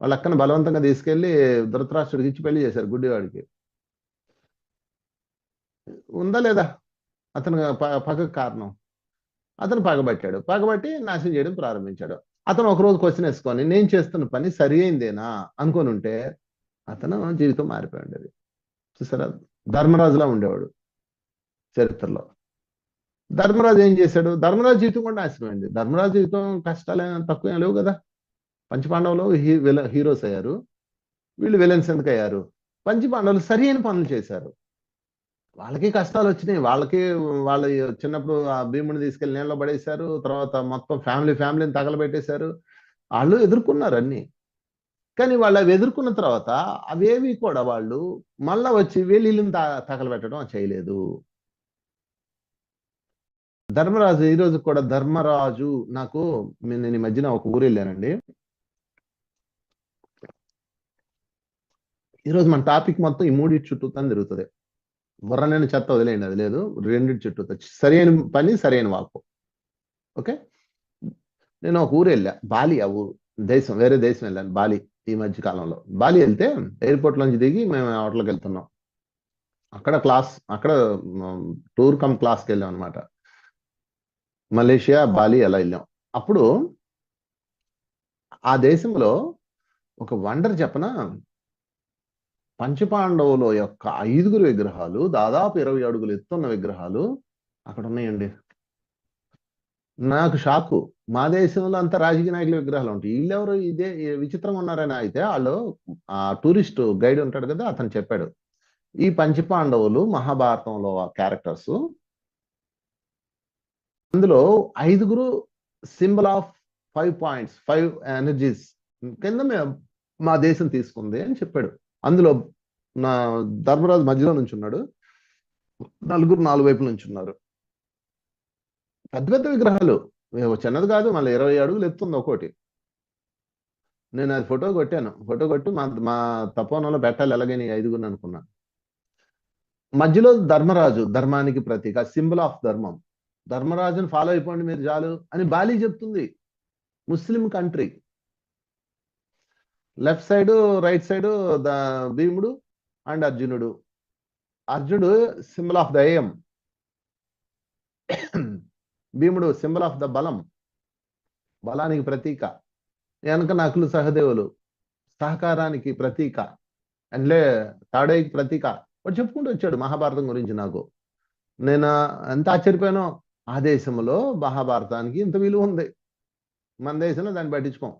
వాళ్ళ అక్కను బలవంతంగా తీసుకెళ్లి ధృతరాష్ట్రుడికి ఇచ్చి పెళ్లి చేశారు, గుడ్డివాడికి. ఉందా లేదా అతను పగకు కారణం? అతను పగబట్టాడు, పగబట్టి నాశనం చేయడం ప్రారంభించాడు. అతను ఒకరోజు క్వశ్చన్ వేసుకొని నేను చేస్తున్న పని సరి అయిందేనా అనుకొని ఉంటే అతను జీవితం మారిపోయి ఉండేది. చూసారా? ధర్మరాజులా ఉండేవాడు చరిత్రలో. ధర్మరాజు ఏం చేశాడు? ధర్మరాజు జీవితం కూడా నాశనం అయింది. ధర్మరాజు జీవితం కష్టాలు తక్కువ లేవు కదా. పంచపాండవులు హీరోస్ అయ్యారు, వీళ్ళు విలన్స్ ఎందుకు అయ్యారు? పంచపాండవులు సరి అయిన పనులు చేశారు. వాళ్ళకి కష్టాలు వచ్చినాయి. వాళ్ళ చిన్నప్పుడు ఆ భీముని తీసుకెళ్లి నీళ్ళలో పడేశారు. తర్వాత మొత్తం ఫ్యామిలీని తగలబెట్టేశారు. వాళ్ళు ఎదుర్కొన్నారు అన్ని. కానీ వాళ్ళు అవి ఎదుర్కొన్న తర్వాత అవేవి కూడా వాళ్ళు మళ్ళా వచ్చి వీళ్ళని తగలబెట్టడం చేయలేదు. ధర్మరాజు ఈ రోజు కూడా ధర్మరాజు నేను ఈ మధ్యన ఒక ఊరు వెళ్ళానండి. ఈరోజు మన టాపిక్ మొత్తం ఈ మూడింటి చుట్టూ తిరుగుతుంది. బుర్రనేని చెత్త వదిలేయండి, అది లేదు. రెండింటి చుట్టూ సరైన పని, సరైన వాక్కు. ఓకే, నేను ఒక ఊరు వెళ్ళా, బాలి. ఆ ఊరు వేరే దేశం వెళ్ళాను, బాలి. ఈ మధ్య కాలంలో బాలి వెళ్తే ఎయిర్పోర్ట్ నుంచి దిగి మేము హోటల్కి వెళ్తున్నాం. అక్కడ టూర్ కమ్ క్లాస్కి వెళ్ళాం అనమాట. మలేషియా, బాలి అలా వెళ్ళాం. అప్పుడు ఆ దేశంలో ఒక వండర్ చెప్పనా, పంచపాండవుల యొక్క 5 విగ్రహాలు, దాదాపు 20 అడుగులు ఎత్తున్న విగ్రహాలు అక్కడ ఉన్నాయండి. నాకు షాకు. మా దేశంలో అంతా రాజకీయ నాయకుల విగ్రహాలు ఉంటాయి, వీళ్ళెవరు ఇదే విచిత్రంగా ఉన్నారని. అయితే వాళ్ళు ఆ టూరిస్ట్ గైడ్ ఉంటాడు కదా, అతను చెప్పాడు ఈ పంచపాండవులు మహాభారతంలో క్యారెక్టర్స్. అందులో 5 సింబల్ ఆఫ్ 5 పాయింట్స్, 5 ఎనర్జీస్ కింద మా దేశం తీసుకుంది అని చెప్పాడు. అందులో నా ధర్మరాజు మధ్యలో నుంచి ఉన్నాడు, 4 వైపుల నుంచి ఉన్నారు. పెద్ద పెద్ద విగ్రహాలు, చిన్నది కాదు, మళ్ళీ 20 అడుగులు ఎత్తుంది ఒక్కోటి. నేను అది ఫోటో కొట్టి మా తపోవనంలో పెట్టాలి ఎలాగైనా 5 అనుకున్నాను. మధ్యలో ధర్మరాజు, ధర్మానికి ప్రతీక, సింబల్ ఆఫ్ ధర్మం. ధర్మరాజుని ఫాలో అయిపోండి మీరు చాలు అని బాలి చెప్తుంది. ముస్లిం country. Left side, right side భీముడు అండ్ అర్జునుడు. అర్జునుడు సింబల్ ఆఫ్ ద ఏయం, భీముడు సింబల్ ఆఫ్ ద బలం, బలానికి ప్రతీక. వెనక నకులు సహదేవులు సహకారానికి ప్రతీక, అండ్లే తాడేకి ప్రతీక. వాడు చెప్పుకుంటూ వచ్చాడు మహాభారతం గురించి. నాకు నేను ఎంత ఆశ్చర్యపోయానో. ఆ దేశంలో మహాభారతానికి ఇంత విలువ ఉంది, మన దేశంలో దాన్ని పట్టించుకోం.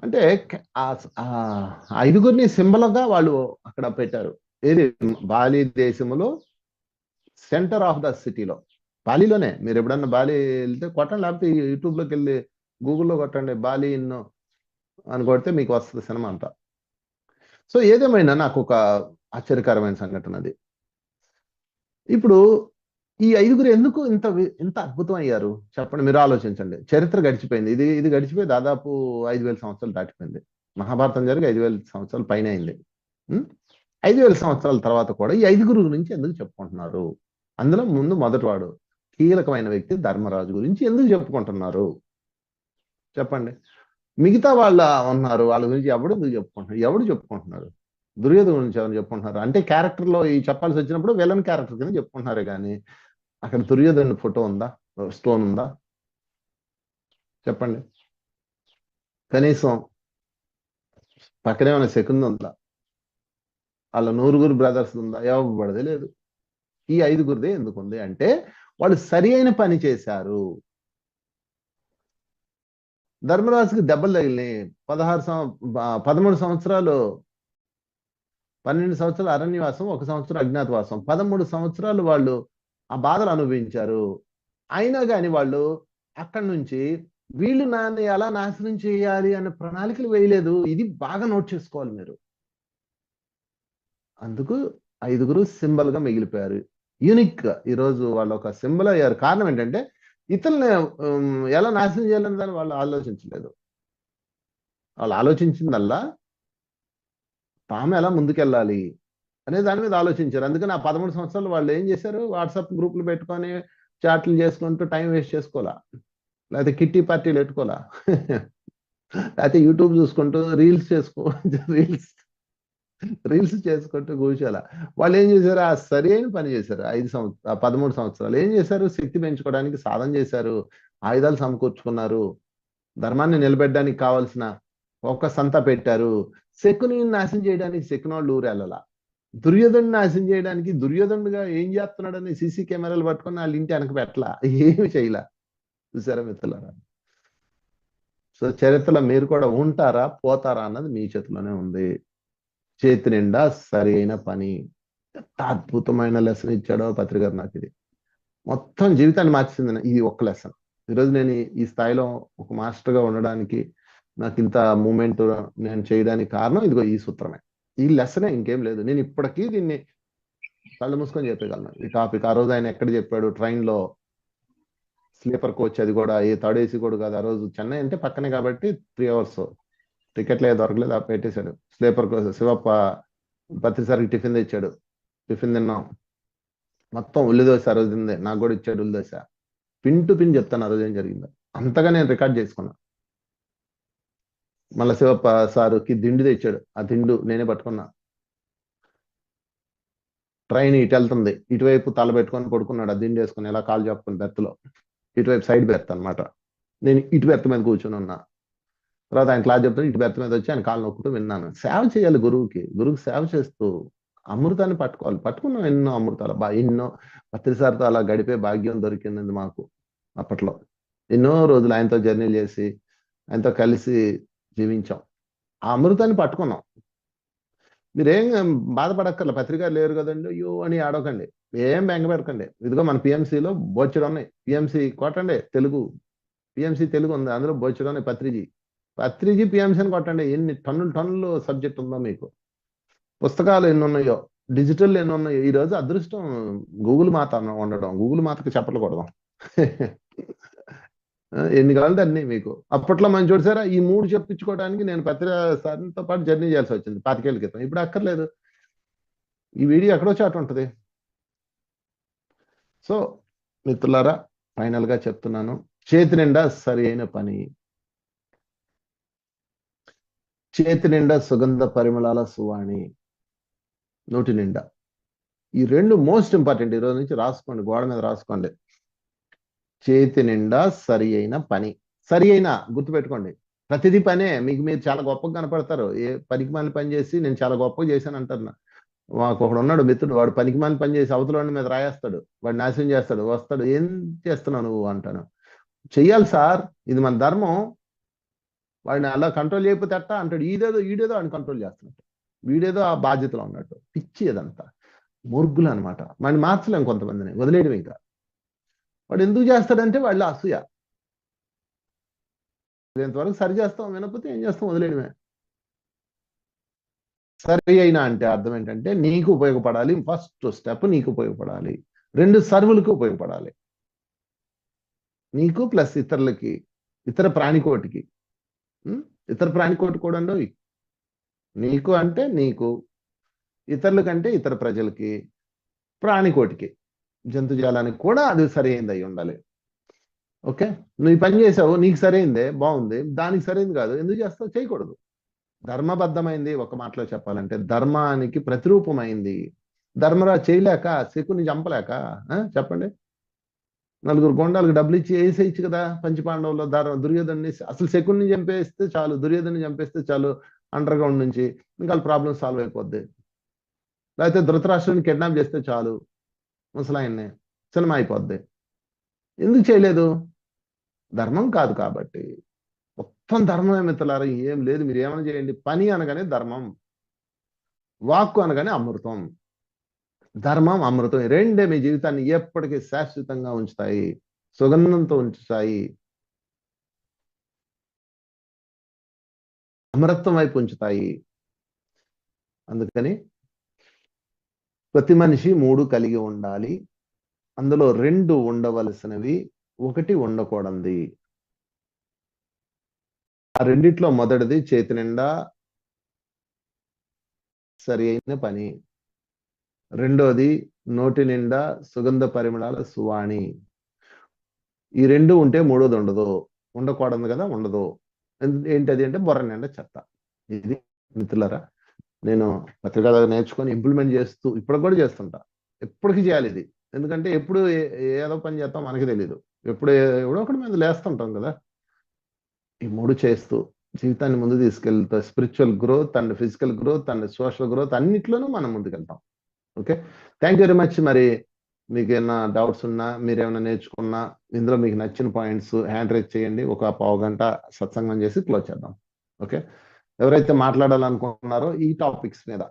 అంటే ఆ ఐదుగురిని సింబల్గా వాళ్ళు అక్కడ పెట్టారు. ఏది బాలి దేశంలో సెంటర్ ఆఫ్ ద సిటీలో, బాలిలోనే. మీరు ఎప్పుడన్నా బాలి వెళ్తే కొట్టండి, లేకపోతే యూట్యూబ్లోకి వెళ్ళి గూగుల్లో కొట్టండి బాలి ఇన్నో అని కొడితే మీకు వస్తుంది సినిమా అంతా. సో ఏదేమైనా నాకు ఒక ఆశ్చర్యకరమైన సంఘటన అది. ఇప్పుడు ఈ ఐదుగురు ఎందుకు ఇంత అద్భుతం అయ్యారు చెప్పండి, మీరు ఆలోచించండి. చరిత్ర గడిచిపోయింది, ఇది గడిచిపోయి దాదాపు 5,000 సంవత్సరాలు దాటిపోయింది. మహాభారతం జరిగి 5,000 సంవత్సరాలు పైన అయింది. 5,000 సంవత్సరాల తర్వాత కూడా ఈ ఐదుగురు గురించి ఎందుకు చెప్పుకుంటున్నారు? అందులో ముందు మొదటివాడు కీలకమైన వ్యక్తి ధర్మరాజు గురించి ఎందుకు చెప్పుకుంటున్నారు చెప్పండి. మిగతా వాళ్ళ ఉన్నారు, వాళ్ళ గురించి ఎవడు చెప్పుకుంటున్నారు? దుర్యోధన గురించి ఎవరు చెప్పుకుంటున్నారు? అంటే క్యారెక్టర్ లో ఈ చెప్పాల్సి వచ్చినప్పుడు విలన్ క్యారెక్టర్ కింద చెప్పుకుంటున్నారే కానీ అక్కడ దుర్యోధన ఫోటో ఉందా, స్టోన్ ఉందా చెప్పండి? కనీసం పక్కనే ఉన్న శకుంది ఉందా? వాళ్ళ 9 బ్రదర్స్ ఉందా? ఇవ్వబడదే లేదు. ఈ 5గురిదే ఎందుకు ఉంది అంటే వాళ్ళు సరి అయిన పని చేశారు. ధర్మరాజుకి దెబ్బలు తగిలినాయి. 13 సంవత్సరాలు, 12 సంవత్సరాలు అరణ్యవాసం, 1 సంవత్సరం అజ్ఞాతవాసం, 13 సంవత్సరాలు వాళ్ళు ఆ బాధలు అనుభవించారు. అయినా కానీ వాళ్ళు అక్కడి నుంచి వీళ్ళు నాన్ని ఎలా నాశనం చేయాలి అనే ప్రణాళికలు వేయలేదు. ఇది బాగా నోట్ చేసుకోవాలి మీరు. అందుకు 5గురు సింబల్ గా మిగిలిపోయారు. యూనిక్ గా ఈరోజు వాళ్ళు ఒక సింబల్ అయ్యారు. కారణం ఏంటంటే ఇతరులని ఎలా నాశనం చేయాలని దాన్ని వాళ్ళు ఆలోచించలేదు. వాళ్ళు ఆలోచించిందల్లా తాము ఎలా ముందుకెళ్ళాలి అనే దాని మీద ఆలోచించారు. అందుకని ఆ 13 సంవత్సరాలు వాళ్ళు ఏం చేశారు? వాట్సాప్ గ్రూపులు పెట్టుకొని చాట్లు చేసుకుంటూ టైం వేస్ట్ చేసుకోవాలా, లేకపోతే కిట్టి పార్టీలు పెట్టుకోవాలా, లేకపోతే యూట్యూబ్ చూసుకుంటూ రీల్స్ చేసుకుంటూ కూర్చోాలా. వాళ్ళు ఏం చేశారు? ఆ సరి అయిన పని చేశారు. 13 సంవత్సరాలు ఏం చేశారు? శక్తి పెంచుకోవడానికి సాధన చేశారు, ఆయుధాలు సమకూర్చుకున్నారు, ధర్మాన్ని నిలబెట్టడానికి కావాల్సిన ఫోకస్ అంతా పెట్టారు. శకుని నాశనం చేయడానికి శకునోళ్ళు ఊరెళ్ళలా. దుర్యోధను నాశనం చేయడానికి దుర్యోధనుడుగా ఏం చేస్తున్నాడని సీసీ కెమెరాలు పట్టుకొని వాళ్ళ ఇంటి వెనక పెట్టలా, ఏమి చేయలా. చూసారా మిత్రులారా? సో చరిత్రలో మీరు కూడా ఉంటారా పోతారా అన్నది మీ చేతిలోనే ఉంది. చేతి నిండా సరి అయిన పని. ఎంత అద్భుతమైన లెసన్ ఇచ్చాడో పత్రికారు నాకు. ఇది మొత్తం జీవితాన్ని మార్చింది ఇది ఒక్క లెసన్. ఈరోజు నేను ఈ స్థాయిలో ఒక మాస్టర్గా ఉండడానికి, నాకు ఇంత మూమెంట్ నేను చేయడానికి కారణం ఇదిగో ఈ సూత్రమే, ఈ లెసనే, ఇంకేం లేదు. నేను ఇప్పటికీ దీన్ని కళ్ళు మూసుకొని చెప్పగలను. ఈ టాపిక్ ఆ రోజు ఆయన ఎక్కడ చెప్పాడు? ట్రైన్లో స్లీపర్ కోచ్, అది కూడా ఏ థర్డ్ ఏసీ కూడా కాదు. ఆ రోజు చెన్నై అంటే పక్కనే కాబట్టి 3 hours టికెట్లే దొరకలేదు, ఆ పెట్టేశాడు. స్లీపర్ కోచ్ శివప్ప పత్రిసారికి టిఫిన్ తెచ్చాడు, టిఫిన్ తిన్నాం. మొత్తం ఉల్లిదోశ ఆ రోజు తిందే, నాకు కూడా ఇచ్చాడు ఉల్లిదోశ. పిన్ టు పిన్ చెప్తాను ఆ రోజు ఏం జరిగిందో. అంతగా నేను రికార్డ్ చేసుకున్నా. మళ్ళీ శివప్ప సారుకి దిండు తెచ్చాడు, ఆ దిండు నేనే పట్టుకున్నా. ట్రైన్ ఇటు వెళ్తుంది, ఇటువైపు తల పెట్టుకొని పడుకున్నాడు, ఆ దిండు వేసుకుని ఇలా కాలు చెప్పుకుని బెర్త్లో, ఇటువైపు సైడ్ బెర్త్ అనమాట. నేను ఇటు బెర్త్ మీద కూర్చొని ఉన్నా. తర్వాత ఆయన క్లాస్ చెప్తాను, ఇటు బెర్త్ మీద వచ్చి ఆయన కాలు నొక్కుతూ విన్నాను. సేవ చేయాలి గురువుకి సేవ చేస్తూ అమృతాన్ని పట్టుకోవాలి. పట్టుకున్నాం ఎన్నో అమృతాలు, ఎన్నో పత్రిసారితో అలా గడిపే భాగ్యం దొరికింది మాకు. అప్పట్లో ఎన్నో రోజులు ఆయనతో జర్నీలు చేసి ఆయనతో కలిసి జీవించాం. ఆ అమృతాన్ని పట్టుకున్నాం. మీరేం బాధపడక్కర్లే, పత్రిక లేరు కదండి అయ్యో అని ఆడకండి, ఏం బెంగపెడకండి. ఇదిగో మన పిఎంసీలో బోచ్చడు ఉన్నాయి. పిఎంసీ కొట్టండి, పిఎంసీ తెలుగు ఉంది, అందులో బోచ్చడు ఉన్నాయి. పత్రిజీ పిఎంసీ అని కొట్టండి, ఎన్ని టన్నులు సబ్జెక్ట్ ఉందో మీకు. పుస్తకాలు ఎన్ని ఉన్నాయో, డిజిటల్ ఎన్ని ఉన్నాయో. ఈరోజు అదృష్టం గూగుల్ మాత ఉండడం, గూగుల్ మాతకి చెప్పలు కొడదాం. ఎన్ని కావాలి అన్ని మీకు. అప్పట్లో మనం చూసారా, ఈ 3 చెప్పించుకోవడానికి నేను పత్రికతో పాటు జర్నీ చేయాల్సి వచ్చింది 25 ఏళ్ల క్రితం. ఇప్పుడు అక్కర్లేదు, ఈ వీడియో ఎక్కడో చాటు ఉంటుంది. సో మిత్రులారా, ఫైనల్ గా చెప్తున్నాను, చేతి నిండా సరి అయిన పని, చేతి నిండా సుగంధ పరిమళాల సువాణి, నోటి నిండా. ఈ 2 మోస్ట్ ఇంపార్టెంట్. ఈరోజు నుంచి రాసుకోండి, గోడ మీద రాసుకోండి. చేతి నిండా సరి అయిన పని. సరి అయిన గుర్తుపెట్టుకోండి, ప్రతిదీ పనే. మీకు మీరు చాలా గొప్పగా కనపడతారు, ఏ పనికి మళ్ళీ పని చేసి నేను చాలా గొప్పగా చేశాను అంటారు. మాకు ఒకడు ఉన్నాడు మిత్రుడు, వాడు పనికి మాని పని చేసి అవతల వాడి మీద రాయేస్తాడు, వాడు నాశనం చేస్తాడు. వస్తాడు, ఏం చేస్తున్నావు నువ్వు అంటాను. చెయ్యాలి సార్, ఇది మన ధర్మం. వాడిని అలా కంట్రోల్ చేయకపోతే అట్టా అంటాడు. ఈడేదో ఆయన కంట్రోల్ చేస్తున్నట్టు, వీడేదో ఆ బాధ్యతలో ఉన్నట్టు. పిచ్చి అదంతా, మూర్ఖులు అనమాట. వాడిని మార్చలేం, కొంతమందిని వదిలేయడం. ఇంకా వాడు ఎందుకు చేస్తాడంటే వాళ్ళు అసూయ. ఇంతవరకు సరి చేస్తాం, వినకపోతే ఏం చేస్తాం, వదిలేయడమే. సరి అయినా అంటే అర్థం ఏంటంటే నీకు ఉపయోగపడాలి. ఫస్ట్ స్టెప్ నీకు ఉపయోగపడాలి, 2 సర్వులకు ఉపయోగపడాలి. నీకు ప్లస్ ఇతరులకి, ఇతర ప్రాణికోటికి. ఇతర ప్రాణికోటి కూడా అండి. నీకు అంటే నీకు, ఇతరులకంటే ఇతర ప్రజలకి, ప్రాణికోటికి, జంతుజాలానికి కూడా అది సరైనది అయి ఉండాలి. ఓకే, నువ్వు ఈ పని చేసావు, నీకు సరైందే, బాగుంది. దానికి సరైంది కాదు, ఎందుకు చేస్తావు? చేయకూడదు. ధర్మబద్ధమైంది. ఒక మాటలో చెప్పాలంటే ధర్మానికి ప్రతిరూపమైంది. ధర్మరాజు చేయలేక, శకుని చంపలేక, చెప్పండి, 4 గొండాలకు డబ్బులు ఇచ్చి వేసేయచ్చు కదా. పంచపాండవుల్లో దుర్యోధన్ని, అసలు శకుని చంపేస్తే చాలు, దుర్యోధన్ని చంపేస్తే చాలు, అండర్ గ్రౌండ్ నుంచి ఇంకా ప్రాబ్లం సాల్వ్ అయిపోద్ది. లేకపోతే ధృతరాష్ట్రాన్ని కిడ్నాప్ చేస్తే చాలు, ముసలాయన్ని, సినిమా అయిపోద్ది. ఎందుకు చేయలేదు? ధర్మం కాదు కాబట్టి. మొత్తం ధర్మమే మిత్రులారా, ఏం లేదు. మీరు ఏమైనా చేయండి, పని అనగానే ధర్మం, వాక్కు అనగానే అమృతం. ధర్మం, అమృతం, రెండే మీ జీవితాన్ని ఎప్పటికీ శాశ్వతంగా ఉంచుతాయి, సుగంధంతో ఉంచుతాయి, అమరత్వం వైపు ఉంచుతాయి. అందుకని ప్రతి మనిషి 3 కలిగి ఉండాలి. అందులో 2 ఉండవలసినవి, 1 ఉండకూడదు. ఆ రెండిట్లో మొదటిది చేతి నిండా సరి అయిన పని, రెండోది నోటి నిండా సుగంధ పరిమళాల సువాణి. ఈ 2 ఉంటే మూడోది ఉండదు. ఉండకూడదు కదా, ఉండదు. ఏంటది అంటే బుర్ర నిండా చెత్త. ఇది మిత్రులారా, నేను పత్రికా నేర్చుకొని ఇంప్లిమెంట్ చేస్తూ ఇప్పుడు కూడా చేస్తుంటా. ఎప్పటికీ చేయాలి ఇది. ఎందుకంటే ఎప్పుడు ఏదో పని చేస్తాం మనకి తెలియదు. ఎప్పుడో ఒకటి మీద లేస్తుంటాం కదా. ఈ 3 చేస్తూ జీవితాన్ని ముందు తీసుకెళ్తా. Spiritual growth and physical growth and social growth అన్నిట్లోనూ మనం ముందుకెళ్తాం. Okay, thank you very much. మరి మీకు ఏమైనా డౌట్స్ ఉన్నా, మీరు ఏమైనా నేర్చుకున్నా, ఇందులో మీకు నచ్చిన పాయింట్స్ హ్యాండ్ రైజ్ చేయండి. ఒక పావు గంట సత్సంగం చేసి క్లోజ్ చేద్దాం. ఓకే, ఎవరైతే మాట్లాడాలనుకుంటున్నారో ఈ టాపిక్స్ మీద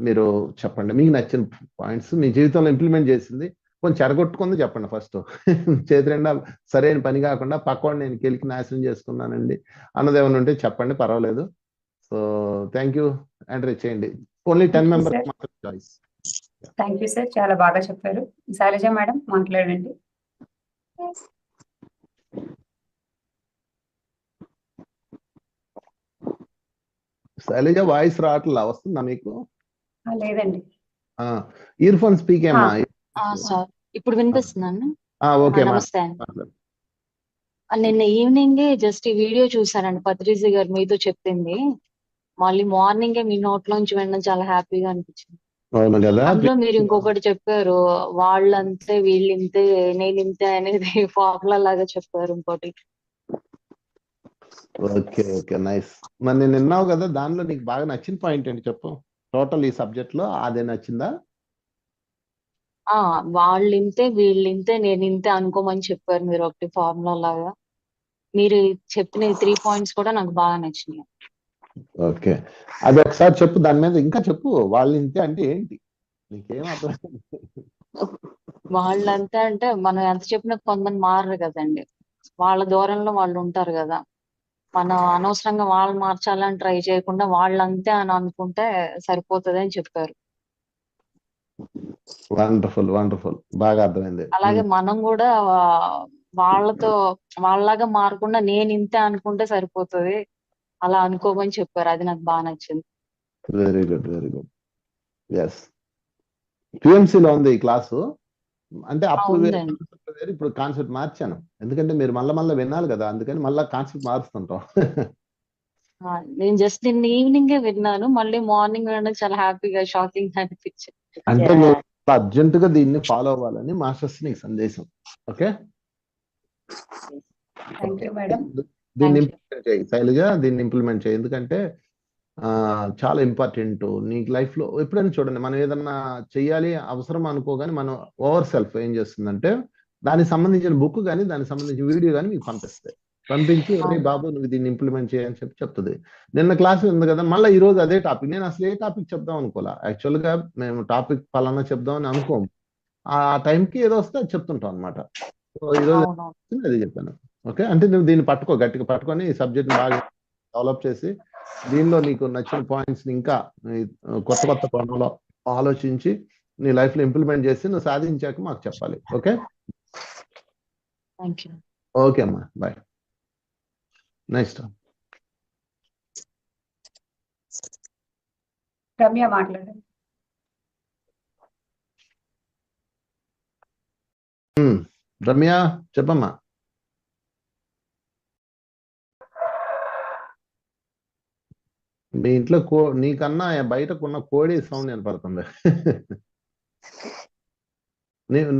మీరు చెప్పండి. మీకు నచ్చిన పాయింట్స్, మీ జీవితంలో ఇంప్లిమెంట్ చేసింది, కొంచెం చెరగొట్టుకుంది చెప్పండి. ఫస్ట్ చేతి నిండా సరైన పని కాకుండా పక్కవాడిని నేను కెలికి నాశనం చేసుకున్నానండి అన్నది ఏమైనా ఉంటే చెప్పండి, పర్వాలేదు. So thank you. Hand raise చేయండి. ఓన్లీ 10 మెంబర్స్ మాత్రం చాయిస్. థ్యాంక్ యూ సార్, చాలా బాగా చెప్పారు. శైలజ మేడం మాట్లాడండి. శైలజ వాయిస్ రావట్లా, వస్తుందా మీకు? లేదండి. ఇయర్ ఫోన్ స్పీక్ ఏమా? సార్ ఇప్పుడు వినిపిస్తుందండి. ఓకే, నమస్తే అండి. నిన్న ఈవినింగ్ జస్ట్ ఈ వీడియో చూసానండి, పత్రిజీ గారు మీతో చెప్పింది. మళ్ళీ మార్నింగే మీ నోట్లోంచి వినడం చాలా హ్యాపీగా అనిపించింది. అవును కదా. అందులో మీరు ఇంకొకటి చెప్పారు, వాళ్ళంతే వీళ్ళింతే నేనింతే అనేది ఫార్ములా లాగా చెప్పారు ఇంకోటి. Okay okay, nice. మరి నేను విన్నావు కదా, దానిలో నీకు బాగా నచ్చిన పాయింట్ ఏంటి చెప్పు. టోటల్ ఈ సబ్జెక్ట్ లో అదే నచ్చిందా? వాళ్ళింతే వీళ్ళింతే నేనింతే అనుకోమని చెప్పారు మీరు, ఒకటి ఫార్ములా లాగా. మీరు చెప్పిన 3 పాయింట్స్ కూడా నాకు బాగా నచ్చినాయి. ఓకే, అది ఒకసారి చెప్పు, దాని మీద ఇంకా చెప్పు. వాళ్ళు ఇంతే అంటే ఏంటి, నీకేం అర్థం? వాళ్ళంతే అంటే మనం ఎంత చెప్పినా కొంతమంది మారరు కదండి, వాళ్ళ దూరంలో వాళ్ళు ఉంటారు కదా. మనం అనవసరంగా వాళ్ళు మార్చాలని ట్రై చేయకుండా వాళ్ళంతే అని అనుకుంటే సరిపోతుంది అని చెప్పారు. వండర్ఫుల్ వండర్ఫుల్, బాగా అర్థమైంది. అలాగే మనం కూడా వాళ్ళతో వాళ్ళలాగా మారకుండా నేను ఇంతే అనుకుంటే సరిపోతుంది, అలా అనుకోమని చెప్పారు. అది నాకు బాగా నచ్చింది. Very good very good. Yes, టిఎంసీలో ఉంది ఈ క్లాసు. అంటే అప్పుడు వేరే, ఇప్పుడు కాన్సెప్ట్ మార్చాను. ఎందుకంటే మీరు మళ్ళా వినాలి కదా, అందుకని మళ్ళా కాన్సెప్ట్ మారుస్తుంటాం. నేను జస్ట్ నిన్న ఈవినింగే విన్నాను, మళ్ళీ మార్నింగ్ వినడం చాలా హ్యాపీగా షాకింగ్ అనిపించింది. అంటే అర్జెంట్ గా దీన్ని ఫాలో అవ్వాలని మాస్టర్స్ నీకు సందేశం. Okay, thank you madam. దీన్ని ఇంప్లిమెంట్ చేయి శైలజ, దీన్ని ఇంప్లిమెంట్ చేయి. ఎందుకంటే చాలా ఇంపార్టెంట్ నీకు లైఫ్లో. ఎప్పుడైనా చూడండి, మనం ఏదన్నా చెయ్యాలి అవసరం అనుకోగానే మనం ఓవర్ సెల్ఫ్ ఏం చేస్తుందంటే దానికి సంబంధించిన బుక్ కానీ దానికి సంబంధించిన వీడియో కానీ మీకు పంపించి ఒరే బాబు నువ్వు దీన్ని ఇంప్లిమెంట్ చేయని చెప్తుంది. నిన్న క్లాస్ ఉంది కదా, మళ్ళీ ఈ రోజు అదే టాపిక్. నేను అసలు ఏ టాపిక్ చెప్దాం అనుకోలే, యాక్చువల్ గా మేము టాపిక్ పలానా చెప్దామని అనుకోము, ఆ టైంకి ఏదో వస్తే అది చెప్తుంటాం అనమాట. సో ఈరోజు అది చెప్పాను. ఓకే, అంటే నువ్వు దీన్ని గట్టిగా పట్టుకొని ఈ సబ్జెక్ట్ బాగా డెవలప్ చేసి దీనిలో నీకు నచ్చిన పాయింట్స్ ని ఇంకా కొత్త కోణంలో ఆలోచించి నీ లైఫ్ లో ఇంప్లిమెంట్ చేసి నువ్వు సాధించాక మాకు చెప్పాలి. ఓకే, ఓకే అమ్మా, బాయ్. నెక్స్ట్ రమ్య మాట్లాడండి. రమ్య చెప్పమ్మా. మీ ఇంట్లో నీకన్నా బయటకున్న కోడి సౌండ్ వినపడుతుంది.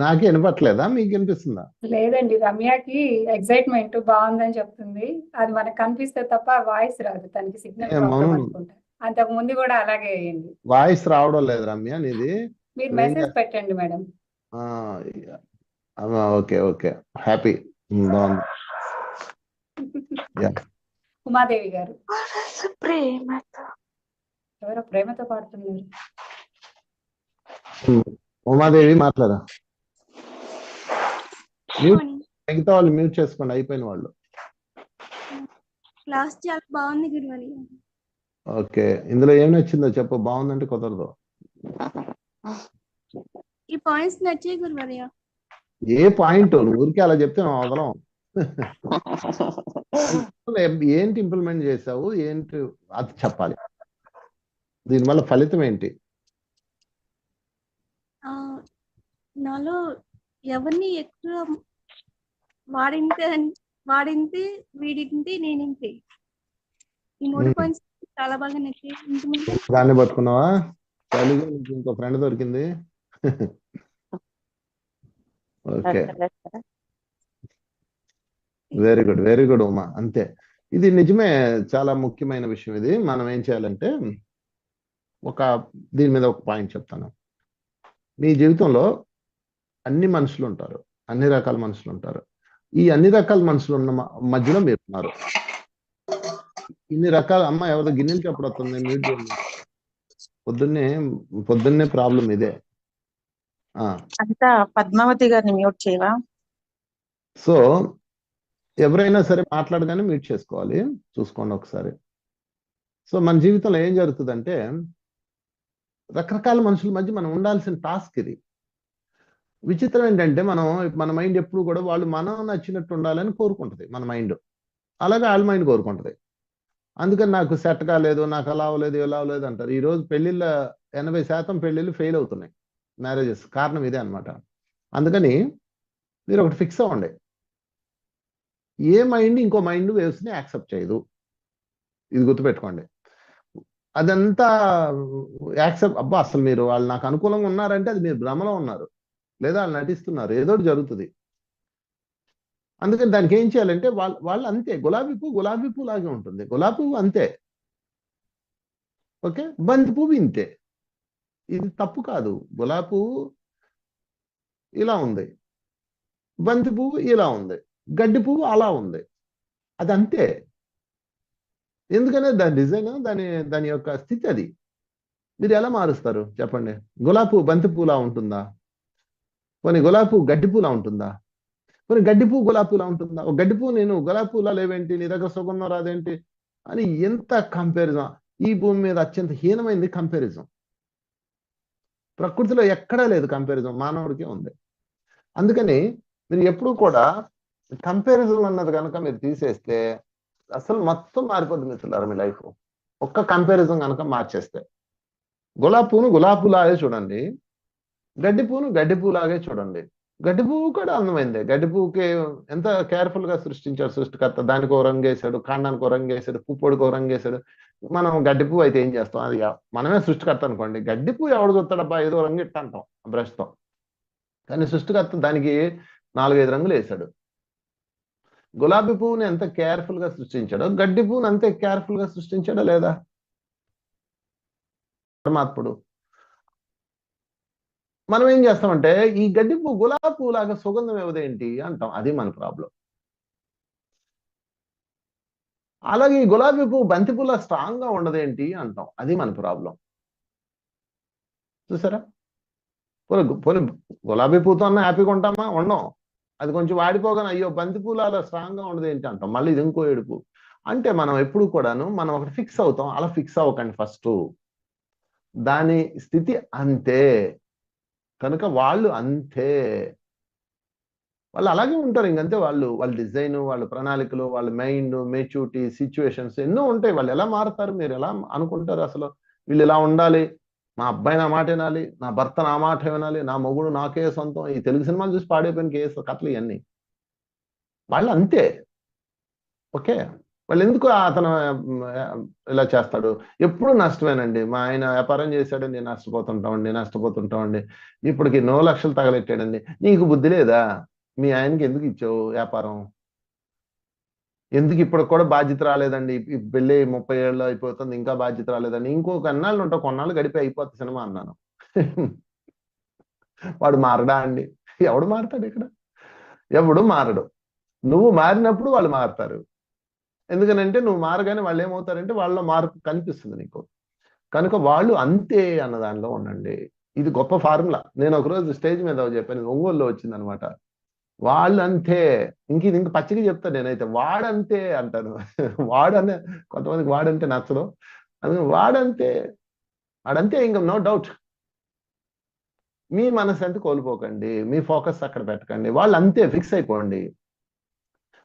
నాకే వినపట్లేదా, మీకు వినిపిస్తుందా? లేదండి, రమ్యకి ఎక్సైట్మెంట్ బాగుందని చెప్తుంది. అది మనకు కనిపిస్తే తప్ప వాయిస్ రాదు, తనకి సిగ్నల్ ప్రాబ్లం అనుకుంటా. అంతకు ముందు కూడా అలాగే అయ్యింది. వాయిస్ రావడం లేదు రమ్య నీది. మీరు మెసేజ్ పెట్టండి మేడం. ఓకే ఓకే, హ్యాపీ, బాగుంది. ఉమాదేవి గారు ఎవరో ప్రేమతో పాడుతున్నారు. ఉమాదేవి మాట్లాడా. మిగతా వాళ్ళు మ్యూట్ చేసుకోండి, అయిపోయిన వాళ్ళు. క్లాస్ చాలా బాగుంది గురువని. ఓకే, ఇందులో ఏం నచ్చిందో చెప్పు. బాగుందంటే కుదరదు. ఈ పాయింట్స్ నచ్చాయి గురువర్య. ఏ పాయింట్ ఊరికే అలా చెప్తే మేము వదలం. ఏంటి ఇంప్లిమెంట్ చేసావు, ఏంటి అది చెప్పాలి. దీనివల్ల ఫలితం ఏంటి? నాలో ఎవరిని ఎక్కువ వాడింతే వీడింతే నేనింతే, ఈ 3 పాయింట్స్ చాలా బాగా నచ్చాయి. దాన్ని పట్టుకున్నావా? చలిగా నీకు ఇంకో ఫ్రెండ్ దొరికింది. Okay, very good Uma. అంతే, ఇది నిజమే, చాలా ముఖ్యమైన విషయం. ఇది మనం ఏం చేయాలంటే దీని మీద ఒక పాయింట్ చెప్తాను. మీ జీవితంలో అన్ని మనుషులు ఉంటారు, అన్ని రకాల మనుషులు ఉంటారు. ఈ అన్ని రకాల మనుషులు ఉన్న మధ్యలో మీరు ఉన్నారు. ఇన్ని రకాల అమ్మ ఎవరిదో గిన్నెలు చెప్పడం వస్తుంది, మ్యూట్ చేయండి. పొద్దున్నే ప్రాబ్లం ఇదే. అంతా పద్మావతి గారిని మ్యూట్ చేయవా? సో ఎవరైనా సరే మాట్లాడగానే మ్యూట్ చేసుకోవాలి, చూసుకోండి ఒకసారి. సో మన జీవితంలో ఏం జరుగుతుందంటే రకరకాల మనుషుల మధ్య మనం ఉండాల్సిన టాస్క్ ఇది. విచిత్రం ఏంటంటే మన మైండ్ ఎప్పుడు కూడా వాళ్ళు మనం నచ్చినట్టు ఉండాలని కోరుకుంటుంది మన మైండ్, అలాగే వాళ్ళ మైండ్ కోరుకుంటుంది. అందుకని నాకు సెట్ కాలేదు, నాకు అలా అవ్వలేదు, ఇలా అవ్వలేదు అంటారు. ఈరోజు 80% పెళ్ళిళ్ళు ఫెయిల్ అవుతున్నాయి, మ్యారేజెస్. కారణం ఇదే అనమాట. అందుకని మీరు ఒకటి ఫిక్స్ అవ్వండి, ఏ మైండ్ ఇంకో మైండ్ వేవ్స్ని యాక్సెప్ట్ చేయదు. ఇది గుర్తుపెట్టుకోండి. అదంతా యాక్సెప్ట్, అబ్బా అసలు మీరు వాళ్ళు నాకు అనుకూలంగా ఉన్నారంటే అది మీరు భ్రమలో ఉన్నారు, లేదా వాళ్ళు నటిస్తున్నారు, ఏదో జరుగుతుంది. అందుకని దానికి ఏం చేయాలంటే వాళ్ళు అంతే, గులాబీ పువ్వు లాగే ఉంటుంది. గులాబీ పువ్వు అంతే, ఓకే. బంతి పువ్వు ఇంతే. ఇది తప్పు కాదు. గులాబీ పువ్వు ఇలా ఉంది, బంతి పువ్వు ఇలా ఉంది, గడ్డి పువ్వు అలా ఉంది. అది అంతే. ఎందుకనే దాని డిజైన్, దాని యొక్క స్థితి అది. మీరు ఎలా మారుస్తారు చెప్పండి? గులాబీ పువ్వు బంతి పువ్వులా ఉంటుందా? కొన్ని గులాబీ పువ్వు గడ్డి పువ్వులా ఉంటుందా? కొన్ని గడ్డి పువ్వు గులాబీ పువ్వులా ఉంటుందా? ఒక గడ్డి పువ్వు నేను గులాబీ పువ్వులా లేవేంటి, నీ దగ్గర సుగంధం రాదేంటి అని ఎంత కంపారిజన్. ఈ భూమి మీద అత్యంత హీనమైంది కంపారిజన్. ప్రకృతిలో ఎక్కడా లేదు కంపారిజన్, మానవుడికే ఉంది. అందుకని మీరు ఎప్పుడు కూడా కంపారిజన్ అన్నది కనుక మీరు తీసేస్తే అసలు మొత్తం మారిపోద్ది మిత్రులారా మీ లైఫ్. ఒక్క కంపారిజన్ కనుక మార్చేస్తే, గులాబీ పువ్వును గులాబీ పువ్వులాగే చూడండి, గడ్డి పువ్వును గడ్డి పువ్వులాగే చూడండి. గడ్డి పువ్వు కూడా అందమైందే. గడ్డి పువ్వుకి ఎంత కేర్ఫుల్ గా సృష్టించాడు సృష్టికర్త. దానికి ఓ రంగు వేసాడు, కాండానికి ఓ రంగు వేసాడు, పుప్పొడికి ఓ రంగు వేసాడు. మనం గడ్డి పువ్వు అయితే ఏం చేస్తాం, అది మనమే సృష్టికర్త అనుకోండి. గడ్డి పువ్వు ఎవడు చూస్తాడబ్బా, ఏదో రంగు ఇట్ట అంటాం బ్రష్తో. కానీ సృష్టికర్త దానికి 4-5 రంగులు వేసాడు. గులాబీ పువ్వుని ఎంత కేర్ఫుల్ గా సృష్టించాడో గడ్డి పువ్వుని అంతే కేర్ఫుల్ గా సృష్టించాడో లేదా? పరమాత్ముడు. మనం ఏం చేస్తామంటే ఈ గడ్డి పువ్వు గులాబీ పువ్వులాగా సుగంధం ఇవ్వదేంటి అంటాం. అది మన ప్రాబ్లం. అలాగే ఈ గులాబీ పువ్వు బంతి పువ్వులా స్ట్రాంగ్ గా ఉండదేంటి అంటాం. అది మన ప్రాబ్లం. చూసారా? పోనీ గులాబీ పువ్వుతో అన్న హ్యాపీగా ఉంటామా? ఉండం. అది కొంచెం వాడిపోగానే అయ్యో బంతి పూలు అలా స్ట్రాంగ్ గా ఉండదు ఏంటి అంటాం. మళ్ళీ ఇది ఇంకో ఏడుపు. అంటే మనం ఎప్పుడు కూడాను మనం ఒకటి ఫిక్స్ అవుతాం. అలా ఫిక్స్ అవ్వకండి. ఫస్ట్ దాని స్థితి అంతే కనుక వాళ్ళు అంతే, వాళ్ళు అలాగే ఉంటారు. ఇంకంతే. వాళ్ళ డిజైన్, వాళ్ళ ప్రణాళికలు, వాళ్ళ మైండ్, మెచ్యూరిటీ, సిచ్యువేషన్స్ ఎన్నో ఉంటాయి. వాళ్ళు ఎలా మారుతారు? మీరు ఎలా అనుకుంటారు? అసలు వీళ్ళు ఇలా ఉండాలి, మా అబ్బాయి నా మాట వినాలి, నా భర్త నా మాట వినాలి, నా మొగుడు నాకే సొంతం, ఈ తెలుగు సినిమాలు చూసి పాడైపోయిన కేసు కథలు ఇవన్నీ. వాళ్ళు అంతే. ఓకే, వాళ్ళు ఎందుకు అతను ఇలా చేస్తాడు? ఎప్పుడు నష్టమేనండి. మా ఆయన వ్యాపారం చేశాడండి, నష్టపోతుంటామండి. ఇప్పటికి 100 లక్షలు తగలెట్టాడండి. నీకు బుద్ధి లేదా? మీ ఆయనకి ఎందుకు ఇచ్చావు వ్యాపారం? ఎందుకు ఇప్పటికి కూడా బాధ్యత రాలేదండి? పెళ్ళి 30 ఏళ్ళు అయిపోతుంది, ఇంకా బాధ్యత రాలేదండి. ఇంకొక అన్నాళ్ళు ఉంటావు, కొన్నాళ్ళు గడిపి అయిపోతుంది సినిమా అన్నాను. వాడు మారడా అండి? ఎవడు మారతాడు ఇక్కడ? ఎవడు మారడు. నువ్వు మారినప్పుడు వాళ్ళు మారతారు. ఎందుకనంటే నువ్వు మారగానే వాళ్ళు ఏమవుతారంటే వాళ్ళ మార్పు కనిపిస్తుంది నీకు. కనుక వాళ్ళు అంతే అన్న దానిలో ఉండండి. ఇది గొప్ప ఫార్ములా. నేను ఒకరోజు స్టేజ్ మీద చెప్పాను, ఒంగోలులో వచ్చింది అనమాట. వాళ్ళు అంతే. ఇంక పచ్చిగా చెప్తాను నేనైతే, వాడంతే అంటాను. వాడనే కొంతమందికి వాడంటే నచ్చదు. అందుకని వాడంతే ఇంకా నో డౌట్. మీ మనశ్శాంతి కోల్పోకండి, మీ ఫోకస్ అక్కడ పెట్టకండి. వాళ్ళు అంతే, ఫిక్స్ అయిపోండి.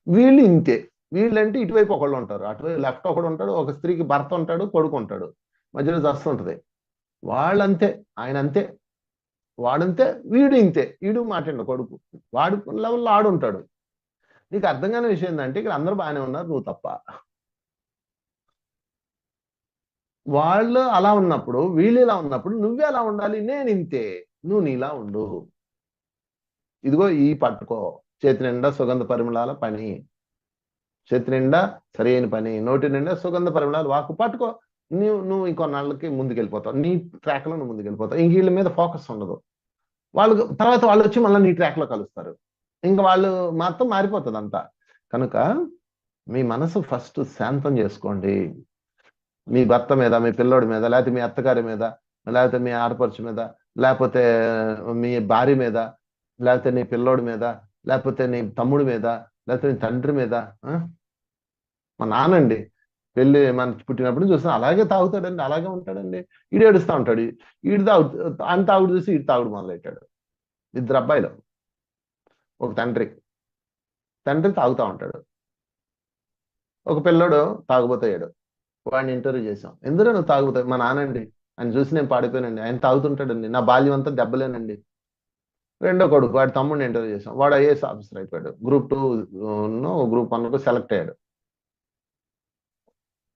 వీళ్ళు ఇంతే. వీళ్ళంటే ఇటువైపు ఒకళ్ళు ఉంటారు, అటువైపు లెఫ్ట్ ఒకడు ఉంటాడు, ఒక స్త్రీకి భర్త ఉంటాడు, కొడుకు ఉంటాడు, మధ్యలో వస్తుంటది. వాళ్ళంతే, ఆయన అంతే, వాడంతే, వీడు ఇంతే. వీడు మాట్లాడు కొడుకు, వాడు లెవెల్లో ఆడుంటాడు. నీకు అర్థం కాని విషయం ఏంటంటే ఇక్కడ అందరూ బాగానే ఉన్నారు, నువ్వు తప్ప. వాళ్ళు అలా ఉన్నప్పుడు, వీళ్ళు ఇలా ఉన్నప్పుడు నువ్వే అలా ఉండాలి. నేను ఇంతే, నువ్వు నీలా ఉండు. ఇదిగో ఈ పట్టుకో, చేతి నిండా సుగంధ పరిమళాల పని, చేతి నిండా సరైన పని, నోటి నిండా సుగంధ పరిమళాలు వాకు పట్టుకో. నువ్వు ఇంకొన్నాళ్ళకి ముందుకెళ్ళిపోతావు, నీ ట్రాక్ లో నువ్వు ముందుకెళ్ళిపోతావు. ఇంక వీళ్ళ మీద ఫోకస్ ఉండదు. తర్వాత వాళ్ళు వచ్చి మళ్ళీ నీ ట్రాక్ లో కలుస్తారు. ఇంకా వాళ్ళు మొత్తం మారిపోతుంది అంతా. కనుక మీ మనసు ఫస్ట్ శాంతం చేసుకోండి. మీ భర్త మీద, మీ పిల్లోడి మీద, లేకపోతే మీ అత్తగారి మీద, లేకపోతే మీ ఆడపడుచు మీద, లేకపోతే మీ భార్య మీద, లేకపోతే నీ పిల్లోడి మీద, లేకపోతే నీ తమ్ముడి మీద, లేకపోతే నీ తండ్రి మీద. మా నాన్నండి మన పుట్టినప్పుడు చూస్తాను అలాగే తాగుతాడండి, అలాగే ఉంటాడండి. ఈడు ఏడుస్తూ ఉంటాడు, ఆయన తాగుడు చూసి ఈడు తాగుడు మొదలెట్టాడు. 2 అబ్బాయిలు, ఒక తండ్రి తాగుతూ ఉంటాడు, ఒక పిల్లోడు తాగుబోతాడు. వాడిని ఇంటర్వ్యూ చేసాం, ఎందులో నువ్వు తాగుతావు? మా నాన్నండి, ఆయన చూసి నేను పాడిపోయానండి, ఆయన తాగుతుంటాడండి, నా బాల్యం అంతా దెబ్బలేనండి. రెండో కొడుకు, వాడి తమ్ముడిని ఇంటర్వ్యూ చేసాం, వాడు ఐఏఎస్ ఆఫీసర్ అయిపోయాడు, Group 2 Group 1 సెలెక్ట్ అయ్యాడు.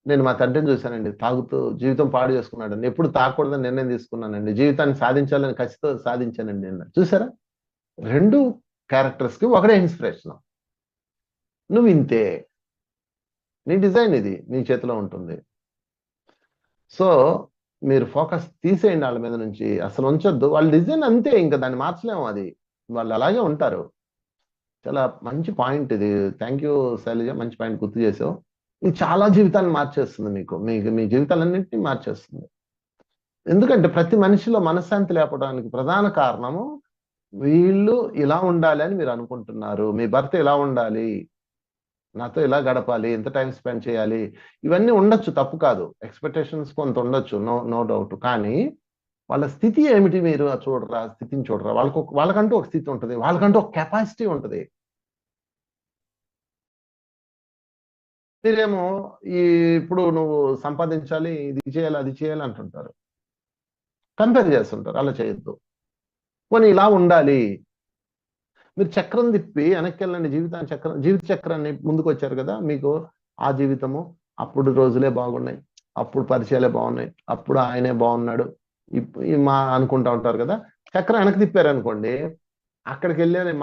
నేను మా తండ్రిని చూశానండి, తాగుతూ జీవితం పాడు చేసుకున్నాడండి. ఎప్పుడు తాగకూడదని నిర్ణయం తీసుకున్నానండి, జీవితాన్ని సాధించాలని ఖచ్చితంగా సాధించానండి నేను. చూసారా? 2 క్యారెక్టర్స్ కి ఒకడే ఇన్స్పిరేషన్. నువ్వు ఇంతే, నీ డిజైన్ ఇది నీ చేతిలో ఉంటుంది. సో మీరు ఫోకస్ తీసేయండి వాళ్ళ మీద నుంచి, అసలు ఉంచొద్దు. వాళ్ళ డిజైన్ అంతే, ఇంకా దాన్ని మార్చలేము. అది వాళ్ళు అలాగే ఉంటారు. చాలా మంచి పాయింట్ ఇది. థ్యాంక్ యూ శైలజ, మంచి పాయింట్ గుర్తు చేసావు. ఇది చాలా జీవితాన్ని మార్చేస్తుంది. మీ జీవితాలన్నింటినీ మార్చేస్తుంది. ఎందుకంటే ప్రతి మనిషిలో మనశ్శాంతి లేపడానికి ప్రధాన కారణము వీళ్ళు ఇలా ఉండాలి అని మీరు అనుకుంటున్నారు. మీ భర్త ఇలా ఉండాలి, నాతో ఇలా గడపాలి, ఎంత టైం స్పెండ్ చేయాలి, ఇవన్నీ ఉండొచ్చు, తప్పు కాదు. ఎక్స్పెక్టేషన్స్ కొంత ఉండొచ్చు, నో డౌట్. కానీ వాళ్ళ స్థితి ఏమిటి మీరు చూడరా? స్థితిని చూడరా? వాళ్ళకంటూ ఒక స్థితి ఉంటుంది, వాళ్ళకంటూ ఒక కెపాసిటీ ఉంటుంది. మీరేమో ఇప్పుడు నువ్వు సంపాదించాలి, ఇది చేయాలి, అది చేయాలి అంటుంటారు, కంపేర్ చేస్తుంటారు. అలా చేయొద్దు. పోనీ ఇలా ఉండాలి. మీరు చక్రం తిప్పి వెనక్కి వెళ్ళండి. జీవిత చక్రాన్ని ముందుకు వచ్చారు కదా, మీకు ఆ జీవితము అప్పుడు రోజులే బాగున్నాయి, అప్పుడు పరిచయాలే బాగున్నాయి, అప్పుడు ఆయనే బాగున్నాడు అనుకుంటా ఉంటారు కదా. చక్రం వెనక్కి తిప్పారు అనుకోండి, అక్కడికి వెళ్ళి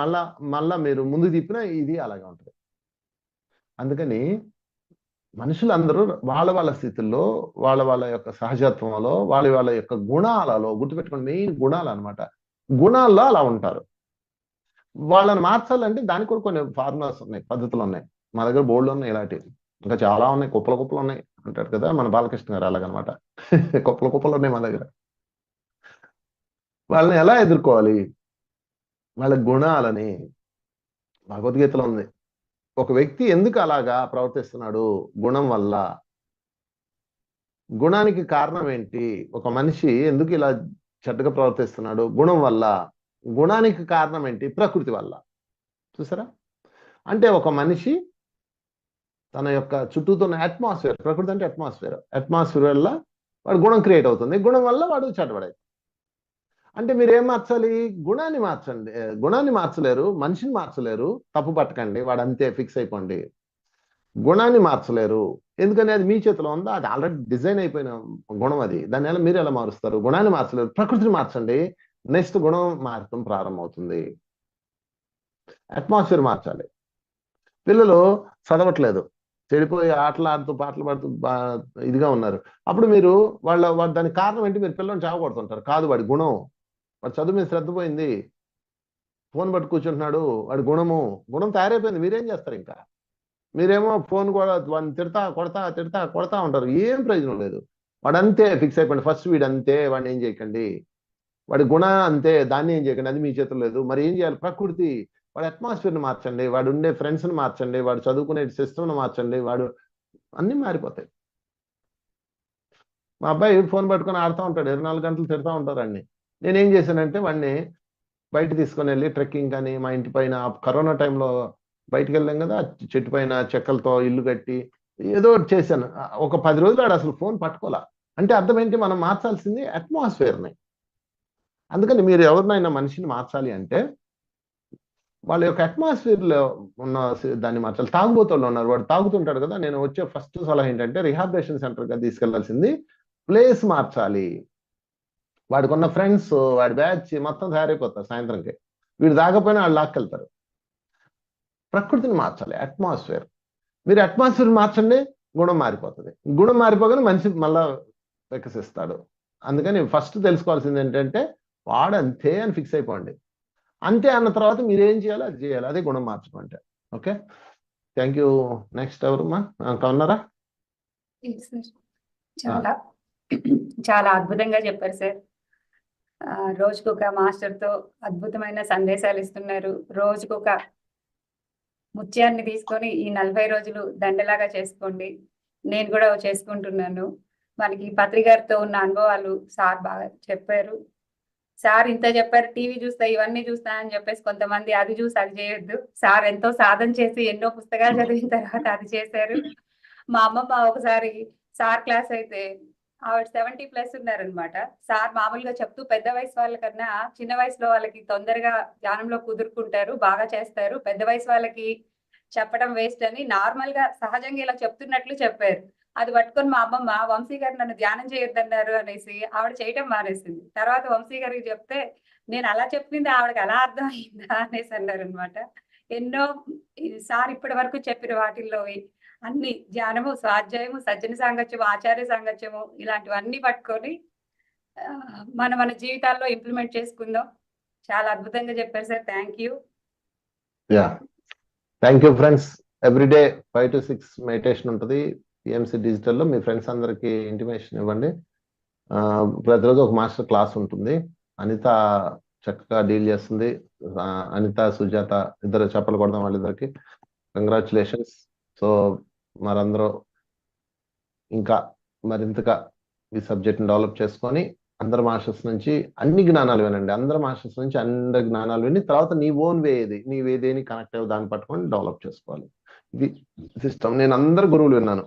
మళ్ళా మీరు ముందుకు తిప్పినా ఇది అలాగే ఉంటుంది. అందుకని మనుషులందరూ వాళ్ళ వాళ్ళ స్థితుల్లో వాళ్ళ వాళ్ళ యొక్క సహజత్వంలో వాళ్ళ వాళ్ళ యొక్క గుణాలలో, గుర్తుపెట్టుకోండి, మెయిన్ గుణాలు అనమాట, గుణాల్లో అలా ఉంటారు. వాళ్ళని మార్చాలంటే దానికి కూడా కొన్ని ఫార్ములాస్ ఉన్నాయి, పద్ధతులు ఉన్నాయి. మా దగ్గర బోర్డులు ఉన్నాయి ఇలాంటివి, ఇంకా చాలా ఉన్నాయి, కుప్పలు కుప్పలు ఉన్నాయి అంటారు కదా మన బాలకృష్ణ గారు, అలాగనమాట. కుప్పలు కుప్పలు ఉన్నాయి మా దగ్గర. వాళ్ళని ఎలా ఎదుర్కోవాలి? వాళ్ళ గుణాలని భగవద్గీతలో ఉంది. ఒక వ్యక్తి ఎందుకు అలాగా ప్రవర్తిస్తున్నాడు? గుణం వల్ల. గుణానికి కారణం ఏంటి? ఒక మనిషి ఎందుకు ఇలా చెడ్డగా ప్రవర్తిస్తున్నాడు? గుణం వల్ల. గుణానికి కారణం ఏంటి? ప్రకృతి వల్ల. చూసారా? అంటే ఒక మనిషి తన యొక్క చుట్టూతో ఉన్న అట్మాస్ఫియర్, ప్రకృతి అంటే అట్మాస్ఫియర్ వల్ల వాడు గుణం క్రియేట్ అవుతుంది, గుణం వల్ల వాడు చెడ్డబడేది. అంటే మీరు ఏం మార్చాలి? గుణాన్ని మార్చండి. గుణాన్ని మార్చలేరు, మనిషిని మార్చలేరు, తప్పు పట్టకండి, వాడు అంతే ఫిక్స్ అయిపోండి. గుణాన్ని మార్చలేరు, ఎందుకని అది మీ చేతిలో ఉందా? అది ఆల్రెడీ డిజైన్ అయిపోయిన గుణం అది, దాన్ని ఎలా మీరు ఎలా మారుస్తారు? గుణాన్ని మార్చలేరు, ప్రకృతిని మార్చండి, నెక్స్ట్ గుణం మారటం ప్రారంభమవుతుంది. అట్మాస్ఫియర్ మార్చాలి. పిల్లలు చదవట్లేదు, చెడిపోయి ఆటలు ఆడుతూ పాటలు పాడుతూ ఇదిగా ఉన్నారు. అప్పుడు మీరు దానికి కారణం ఏంటి? మీరు పిల్లల్ని చావకొడుతుంటారు. కాదు, వాడి గుణం, వాడు చదువు మీద శ్రద్ధ పోయింది, ఫోన్ పట్టు కూర్చుంటున్నాడు, వాడి గుణం తయారైపోయింది. మీరేం చేస్తారు? ఇంకా మీరేమో ఫోన్ కూడా వాడిని కొడతా ఉంటారు, ఏం ప్రయోజనం లేదు. వాడంతే ఫిక్స్ అయిపోయింది, ఫస్ట్ వీడంతే, వాడిని ఏం చేయకండి, వాడి గుణం అంతే, దాన్ని ఏం చేయకండి, అది మీ చేతుల్లో లేదు. మరి ఏం చేయాలి? ప్రకృతి, వాడి అట్మాస్ఫియర్ని మార్చండి, వాడు ఉండే ఫ్రెండ్స్ని మార్చండి, వాడు చదువుకునే సిస్టమ్ని మార్చండి, వాడు అన్నీ మారిపోతాయి. మా అబ్బాయి ఫోన్ పట్టుకొని ఆడుతూ ఉంటాడు, 24 గంటలు తిడతా ఉంటారు అన్ని. నేనేం చేశానంటే వాడిని బయట తీసుకొని వెళ్ళి ట్రెక్కింగ్ కానీ, మా ఇంటి పైన కరోనా టైంలో బయటకు వెళ్ళాం కదా, చెట్టు పైన చెక్కలతో ఇల్లు కట్టి ఏదో ఒకటి చేశాను. ఒక 10 రోజులు ఆడు అసలు ఫోన్ పట్టుకోలే. అంటే అర్థం ఏంటి? మనం మార్చాల్సింది అట్మాస్ఫియర్ని. అందుకని మీరు ఎవరినైనా మనిషిని మార్చాలి అంటే వాళ్ళ యొక్క అట్మాస్ఫియర్లో ఉన్న దాన్ని మార్చాలి. తాగుబోతుల్లో ఉన్నారు, వాడు తాగుతుంటాడు కదా, నేను వచ్చే ఫస్ట్ సలహా ఏంటంటే రిహాబిలిటేషన్ సెంటర్గా తీసుకెళ్లాల్సింది, ప్లేస్ మార్చాలి. వాడికి ఉన్న ఫ్రెండ్స్, వాడి బ్యాచ్ మొత్తం తయారైపోతారు, సాయంత్రంకి వీడు దాకపోయినా వాళ్ళు లాక్కెళ్తారు. ప్రకృతిని మార్చాలి, అట్మాస్ఫియర్. మీరు అట్మాస్ఫియర్ మార్చండి, గుణం మారిపోతుంది. గుణం మారిపోగానే మనిషి మళ్ళా వికసిస్తాడు. అందుకని ఫస్ట్ తెలుసుకోవాల్సింది ఏంటంటే వాడంతే అని ఫిక్స్ అయిపోండి. అంతే అన్న తర్వాత మీరు ఏం చేయాలో అది చేయాలి, అదే గుణం మార్చడం అంటే. Okay, thank you. నెక్స్ట్ ఎవరమ్మా? ఉన్నారా? చాలా అద్భుతంగా చెప్పారు సార్. రోజుకొక మాస్టర్తో అద్భుతమైన సందేశాలు ఇస్తున్నారు. రోజుకొక ముత్యాన్ని తీసుకొని ఈ 40 రోజులు దండలాగా చేసుకోండి. నేను కూడా చేసుకుంటున్నాను. మనకి పత్రికారితో ఉన్న అనుభవాలు సార్ బాగా చెప్పారు. సార్ ఇంత చెప్పారు, టీవీ చూస్తా, ఇవన్నీ చూస్తా అని చెప్పేసి కొంతమంది అది చూసి అది చేయొద్దు. సార్ ఎంతో సాధన చేసి ఎన్నో పుస్తకాలు చదివిన తర్వాత అది చేశారు. మా అమ్మమ్మ ఒకసారి సార్ క్లాస్ అయితే ఆవిడ 70+ ఉన్నారనమాట. సార్ మామూలుగా చెప్తూ పెద్ద వయసు వాళ్ళకన్నా చిన్న వయసులో వాళ్ళకి తొందరగా ధ్యానంలో కుదురుకుంటారు, బాగా చేస్తారు, పెద్ద వయసు వాళ్ళకి చెప్పడం వేస్ట్ అని నార్మల్ గా సహజంగా ఇలా చెప్తున్నట్లు చెప్పారు. అది పట్టుకొని మా అమ్మమ్మ, వంశీ గారు నన్ను ధ్యానం చేయొద్దన్నారు అనేసి ఆవిడ చేయటం మానేసింది. తర్వాత వంశీ గారికి చెప్తే, నేను అలా చెప్పింది ఆవిడకి అలా అర్థం అయిందా అనేసి అన్నారు అనమాట. ఎన్నో సార్ ఇప్పటి వరకు చెప్పిన వాటిల్లో అన్ని ధ్యానము, స్వాధ్యాయము, సజ్జన సాంగత్యము, ఆచార్య సాంగత్యము, ఇలాంటివన్నీ పట్టుకొని మన జీవితాల్లో ఇంప్లిమెంట్ చేసుకుందాం. చాలా అద్భుతంగా చెప్పారు sir. Thank you. Thank you friends. Everyday 5 to 6 meditation ఉంటుంది పిఎంసి డిజిటల్లో. మీ ఫ్రెండ్స్ అందరికి ఇంటిమేషన్ ఇవ్వండి. ప్రతిరోజు ఒక మాస్టర్ క్లాస్ ఉంటుంది. అనిత చక్కగా డీల్ చేస్తుంది. అనిత, సుజాత ఇద్దరు చెప్పలు కొడదాం వాళ్ళిద్దరికి. కంగ్రాచులేషన్స్. సో మరందరూ ఇంకా మరింతగా ఈ సబ్జెక్ట్ని డెవలప్ చేసుకొని అందరు మాస్టర్స్ నుంచి అన్ని జ్ఞానాలు వినండి. అందరు మాస్టర్స్ నుంచి అందరి జ్ఞానాలు విని తర్వాత నీ ఓన్ వే ఏది, నీ ఏదేని కనెక్ట్ అయ్యి దాన్ని పట్టుకొని డెవలప్ చేసుకోవాలి. ఇది సిస్టమ్. నేను అందరు గురువులు విన్నాను,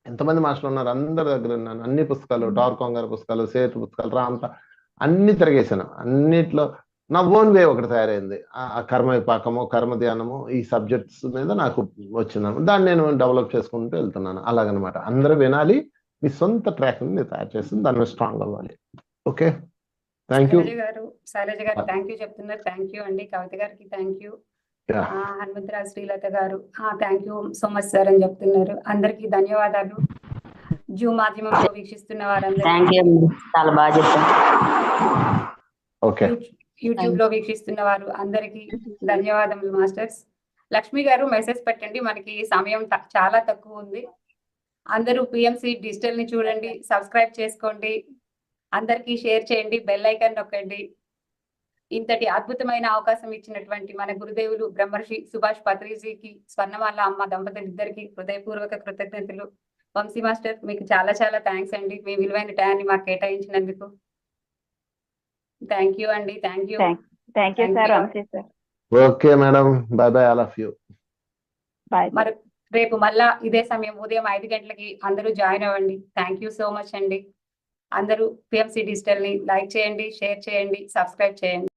ఎంతమంది మాస్టర్లు ఉన్నారు అందరి దగ్గర విన్నాను. అన్ని పుస్తకాలు, డార్కాంగ్ గారి పుస్తకాలు, సేతు పుస్తకాలు, రాంత అన్ని తిరిగేసాను. అన్నిట్లో నా ఓన్ వే ఒకటి తయారైంది. ఆ కర్మ విపాకము, కర్మ ధ్యానము, ఈ సబ్జెక్ట్స్ మీద నాకు వచ్చినాను. దాన్ని నేను డెవలప్ చేసుకుంటూ వెళ్తున్నాను. అలాగనమాట. అందరూ వినాలి, మీ సొంత ట్రాక్ ని తయారు చేస్తుంది, దాన్ని స్ట్రాంగ్ అవ్వాలి. Okay, thank you. శైలజ గారు థ్యాంక్ యూ చెప్తున్నారు. థ్యాంక్ యూ అండి. కవిత గారికి thank you. Yeah. Hanumantharao Srilatha గారు thank you so much sir అని చెప్తున్నారు. అందరికీ ధన్యవాదాలు. జూమ్ మాధ్యమంలో వీక్షిస్తున్న థ్యాంక్ వారందరికీ, యూ అండి, చాలా బాగా చెప్పారు. ఓకే, యూట్యూబ్ లో వీక్షిస్తున్న వారు అందరికీ ధన్యవాదములు మాస్టర్స్. లక్ష్మి గారు మెసేజ్ పెట్టండి, మనకి సమయం చాలా తక్కువ ఉంది. అందరూ పిఎంసి డిజిటల్ ని చూడండి, సబ్స్క్రైబ్ చేసుకోండి, అందరికీ షేర్ చేయండి, బెల్ ఐకాన్ నొక్కండి. ఇంతటి అద్భుతమైన అవకాశం ఇచ్చినటువంటి మన గురుదేవులు బ్రహ్మర్షి సుభాష్ పత్రిజీకి, స్వర్ణమాల అమ్మ దంపతులు ఇద్దరికి హృదయపూర్వక కృతజ్ఞతలు. వంశీ మాస్టర్ మీకు చాలా చాలా థ్యాంక్స్ అండి, మీ విలువైన టైంని మాకు కేటాయించినందుకు. థ్యాంక్ యూ అండి, thank you. Thank you Thank sir, you. Vamsi sir. Okay madam, bye bye all of you. Bye. మరి రేపు మళ్ళా ఇదే సమయం ఉదయం 5 గంటలకి అందరూ జాయిన్ అవ్వండి. థ్యాంక్ యూ సో మచ్ అండి. అందరూ పిఎంసి డిజిటల్ ని లైక్ చేయండి, షేర్ చేయండి, సబ్స్క్రైబ్ చేయండి.